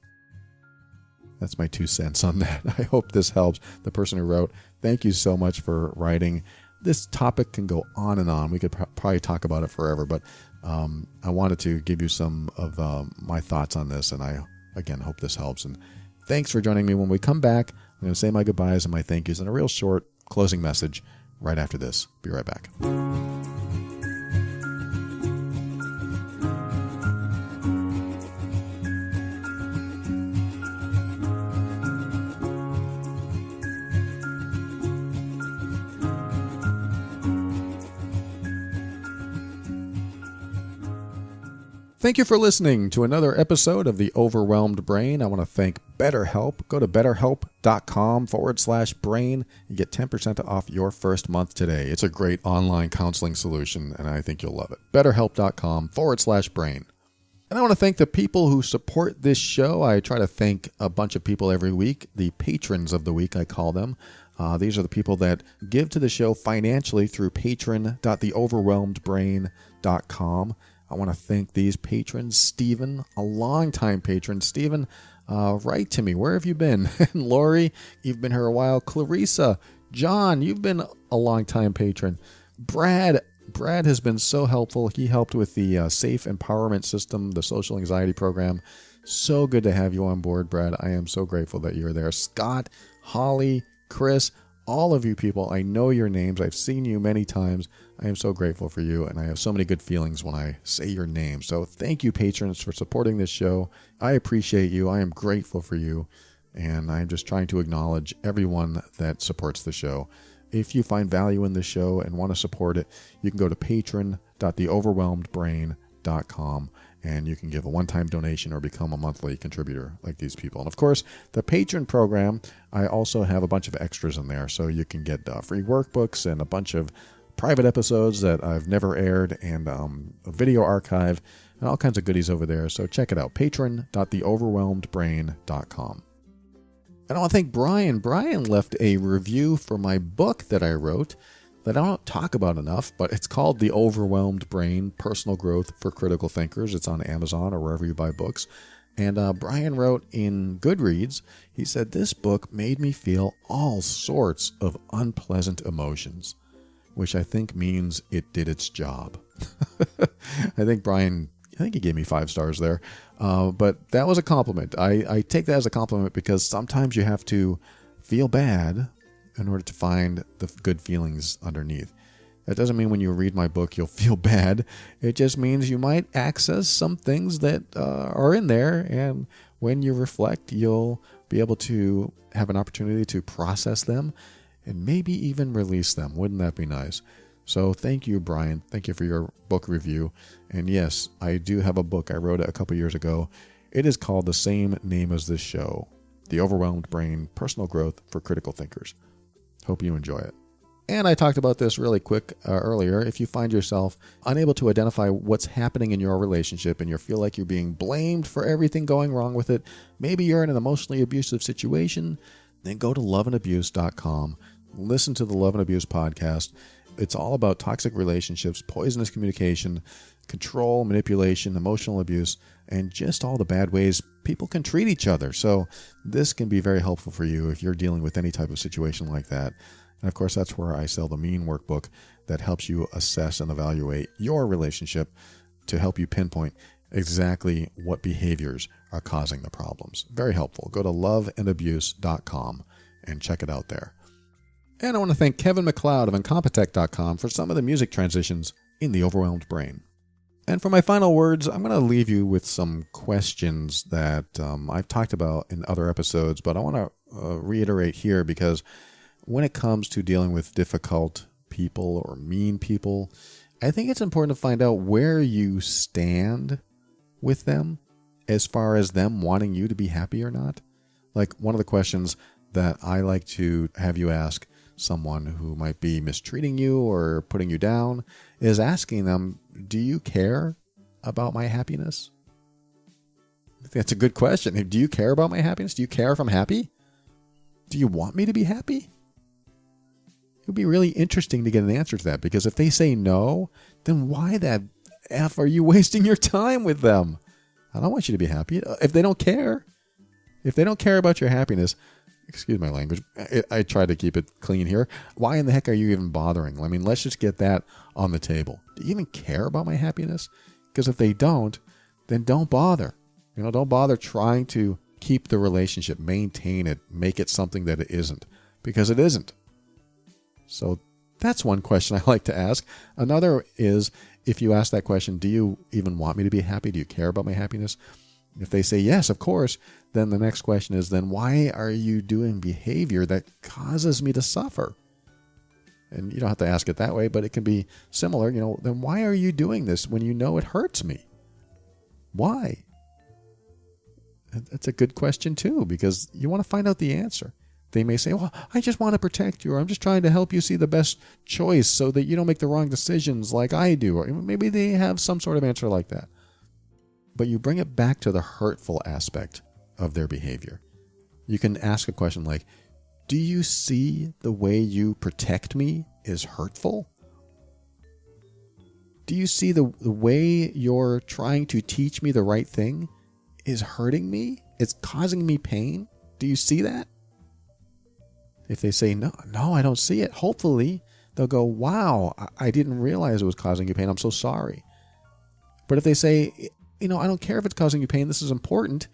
That's my 2 cents on that. I hope this helps. The person who wrote, thank you so much for writing. This topic can go on and on. We could probably talk about it forever, but I wanted to give you some of my thoughts on this, and I, again, hope this helps. And thanks for joining me. When we come back, I'm going to say my goodbyes and my thank yous and a real short closing message right after this. Be right back. Thank you for listening to another episode of The Overwhelmed Brain. I want to thank BetterHelp. Go to betterhelp.com/brain and get 10% off your first month today. It's a great online counseling solution, and I think you'll love it. betterhelp.com/brain. And I want to thank the people who support this show. I try to thank a bunch of people every week. The patrons of the week, I call them. These are the people that give to the show financially through patron.theoverwhelmedbrain.com. I want to thank these patrons. Stephen, a longtime patron. Stephen, write to me. Where have you been? Lori, you've been here a while. Clarissa, John, you've been a longtime patron. Brad has been so helpful. He helped with the Unsafe empowerment system, the social anxiety program. So good to have you on board, Brad. I am so grateful that you're there. Scott, Holly, Chris, all of you people, I know your names. I've seen you many times. I am so grateful for you, and I have so many good feelings when I say your name. So thank you, patrons, for supporting this show. I appreciate you. I am grateful for you, and I'm just trying to acknowledge everyone that supports the show. If you find value in the show and want to support it, you can go to patron.theoverwhelmedbrain.com, and you can give a one-time donation or become a monthly contributor like these people. And of course, the patron program, I also have a bunch of extras in there, so you can get free workbooks and a bunch of private episodes that I've never aired, and a video archive, and all kinds of goodies over there. So check it out, patron.theoverwhelmedbrain.com. And I want to thank Brian. Brian left a review for my book that I wrote that I don't talk about enough, but it's called The Overwhelmed Brain, Personal Growth for Critical Thinkers. It's on Amazon or wherever you buy books. And Brian wrote in Goodreads, he said, this book made me feel all sorts of unpleasant emotions. which I think means it did its job. I think he gave me 5 stars there. But that was a compliment. I take that as a compliment because sometimes you have to feel bad in order to find the good feelings underneath. That doesn't mean when you read my book you'll feel bad. It just means you might access some things that are in there, and when you reflect, you'll be able to have an opportunity to process them and maybe even release them. Wouldn't that be nice? So thank you, Brian. Thank you for your book review. And yes, I do have a book. I wrote it a couple years ago. It is called the same name as this show, The Overwhelmed Brain, Personal Growth for Critical Thinkers. Hope you enjoy it. And I talked about this really quick earlier. If you find yourself unable to identify what's happening in your relationship and you feel like you're being blamed for everything going wrong with it, maybe you're in an emotionally abusive situation, then go to loveandabuse.com. Listen to the Love and Abuse podcast. It's all about toxic relationships, poisonous communication, control, manipulation, emotional abuse, and just all the bad ways people can treat each other. So this can be very helpful for you if you're dealing with any type of situation like that. And of course, that's where I sell the Mean Workbook that helps you assess and evaluate your relationship to help you pinpoint exactly what behaviors are causing the problems. Very helpful. Go to loveandabuse.com and check it out there. And I want to thank Kevin MacLeod of Incompetech.com for some of the music transitions in The Overwhelmed Brain. And for my final words, I'm going to leave you with some questions that I've talked about in other episodes, but I want to reiterate here because when it comes to dealing with difficult people or mean people, I think it's important to find out where you stand with them as far as them wanting you to be happy or not. Like one of the questions that I like to have you ask someone who might be mistreating you or putting you down is asking them, do you care about my happiness? I think that's a good question. Do you care about my happiness? Do you care if I'm happy? Do you want me to be happy? It would be really interesting to get an answer to that, because if they say no, then why the F are you wasting your time with them? I don't want you to be happy. If they don't care about your happiness, excuse my language, I try to keep it clean here. Why in the heck are you even bothering? I mean, let's just get that on the table. Do you even care about my happiness? Because if they don't, then don't bother. Don't bother trying to keep the relationship, maintain it, make it something that it isn't, because it isn't. So that's one question I like to ask. Another is, if you ask that question, do you even want me to be happy? Do you care about my happiness? If they say yes, of course, then the next question is, then why are you doing behavior that causes me to suffer? And you don't have to ask it that way, but it can be similar. Then why are you doing this when you know it hurts me? Why? That's a good question too, because you want to find out the answer. They may say, well, I just want to protect you, or I'm just trying to help you see the best choice so that you don't make the wrong decisions like I do. Or maybe they have some sort of answer like that. But you bring it back to the hurtful aspect of their behavior. You can ask a question like, do you see the way you protect me is hurtful? Do you see the way you're trying to teach me the right thing is hurting me? It's causing me pain? Do you see that? If they say, no, I don't see it, hopefully they'll go, wow, I didn't realize it was causing you pain. I'm so sorry. But if they say, I don't care if it's causing you pain, this is important,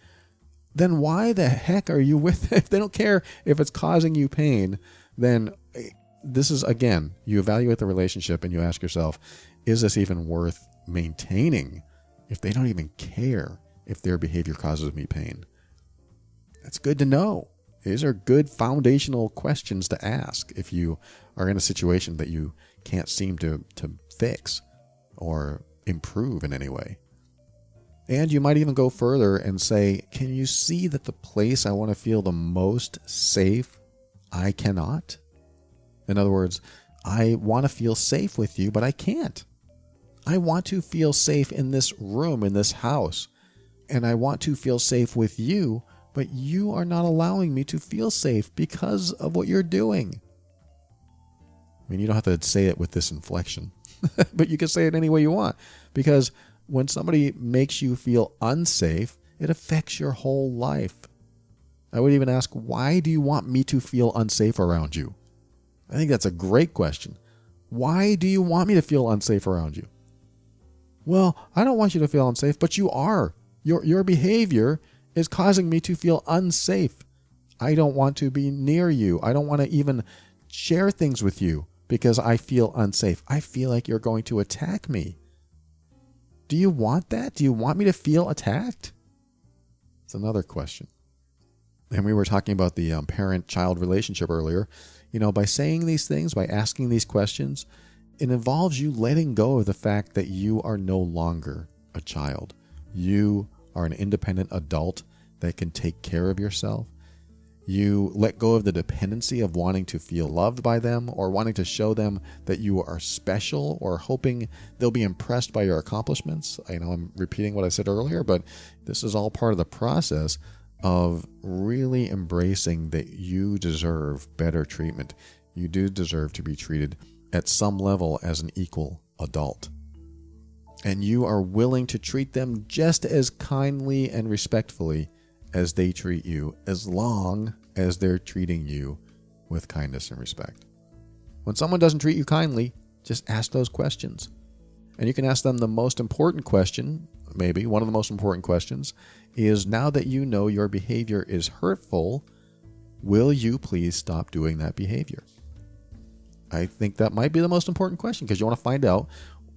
then why the heck are you with it? If they don't care if it's causing you pain, then this is, again, you evaluate the relationship and you ask yourself, is this even worth maintaining if they don't even care if their behavior causes me pain? That's good to know. These are good foundational questions to ask if you are in a situation that you can't seem to fix or improve in any way. And you might even go further and say, can you see that the place I want to feel the most safe, I cannot? In other words, I want to feel safe with you, but I can't. I want to feel safe in this room, in this house, and I want to feel safe with you, but you are not allowing me to feel safe because of what you're doing. I mean, you don't have to say it with this inflection, but you can say it any way you want, because when somebody makes you feel unsafe, it affects your whole life. I would even ask, why do you want me to feel unsafe around you? I think that's a great question. Why do you want me to feel unsafe around you? Well, I don't want you to feel unsafe, but you are. Your behavior is causing me to feel unsafe. I don't want to be near you. I don't want to even share things with you because I feel unsafe. I feel like you're going to attack me. Do you want that? Do you want me to feel attacked? It's another question. And we were talking about the parent-child relationship earlier. By saying these things, by asking these questions, it involves you letting go of the fact that you are no longer a child. You are an independent adult that can take care of yourself. You let go of the dependency of wanting to feel loved by them or wanting to show them that you are special or hoping they'll be impressed by your accomplishments. I know I'm repeating what I said earlier, but this is all part of the process of really embracing that you deserve better treatment. You do deserve to be treated at some level as an equal adult. And you are willing to treat them just as kindly and respectfully as they treat you, as long as they're treating you with kindness and respect. When someone doesn't treat you kindly, just ask those questions. And you can ask them the most important question, maybe one of the most important questions, is now that you know your behavior is hurtful, will you please stop doing that behavior? I think that might be the most important question because you want to find out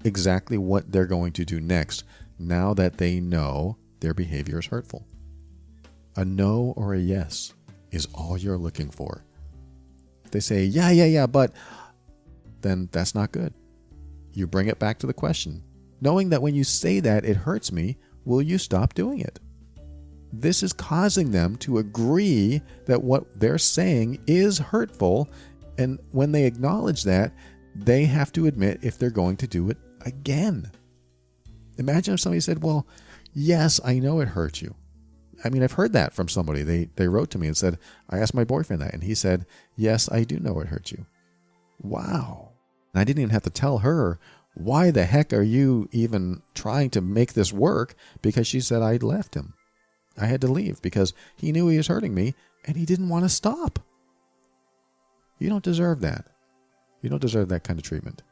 exactly what they're going to do next now that they know their behavior is hurtful. A no or a yes is all you're looking for. If they say, yeah, but then that's not good. You bring it back to the question. Knowing that when you say that it hurts me, will you stop doing it? This is causing them to agree that what they're saying is hurtful, and when they acknowledge that, they have to admit if they're going to do it again. Imagine if somebody said, well, yes, I know it hurts you. I mean, I've heard that from somebody. They wrote to me and said, I asked my boyfriend that, and he said, yes, I do know it hurts you. Wow. And I didn't even have to tell her, why the heck are you even trying to make this work? Because she said I'd left him. I had to leave because he knew he was hurting me, and he didn't want to stop. You don't deserve that. You don't deserve that kind of treatment.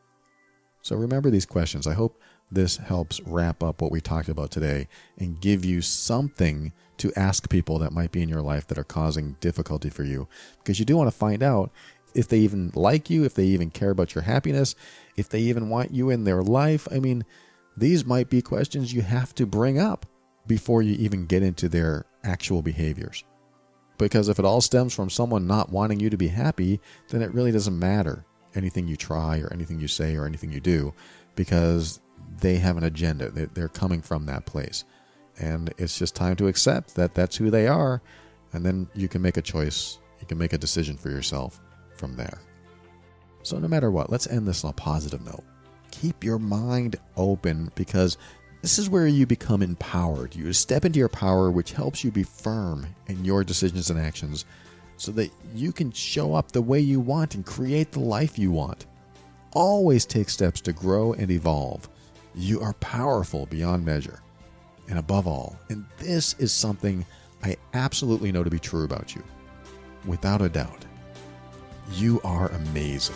So remember these questions. I hope this helps wrap up what we talked about today and give you something to ask people that might be in your life that are causing difficulty for you. Because you do want to find out if they even like you, if they even care about your happiness, if they even want you in their life. I mean, these might be questions you have to bring up before you even get into their actual behaviors. Because if it all stems from someone not wanting you to be happy, then it really doesn't matter anything you try or anything you say or anything you do, because they have an agenda. They're coming from that place. And it's just time to accept that that's who they are. And then you can make a choice. You can make a decision for yourself from there. So no matter what, let's end this on a positive note. Keep your mind open, because this is where you become empowered. You step into your power, which helps you be firm in your decisions and actions so that you can show up the way you want and create the life you want. Always take steps to grow and evolve. You are powerful beyond measure. And above all, and this is something I absolutely know to be true about you, without a doubt, you are amazing.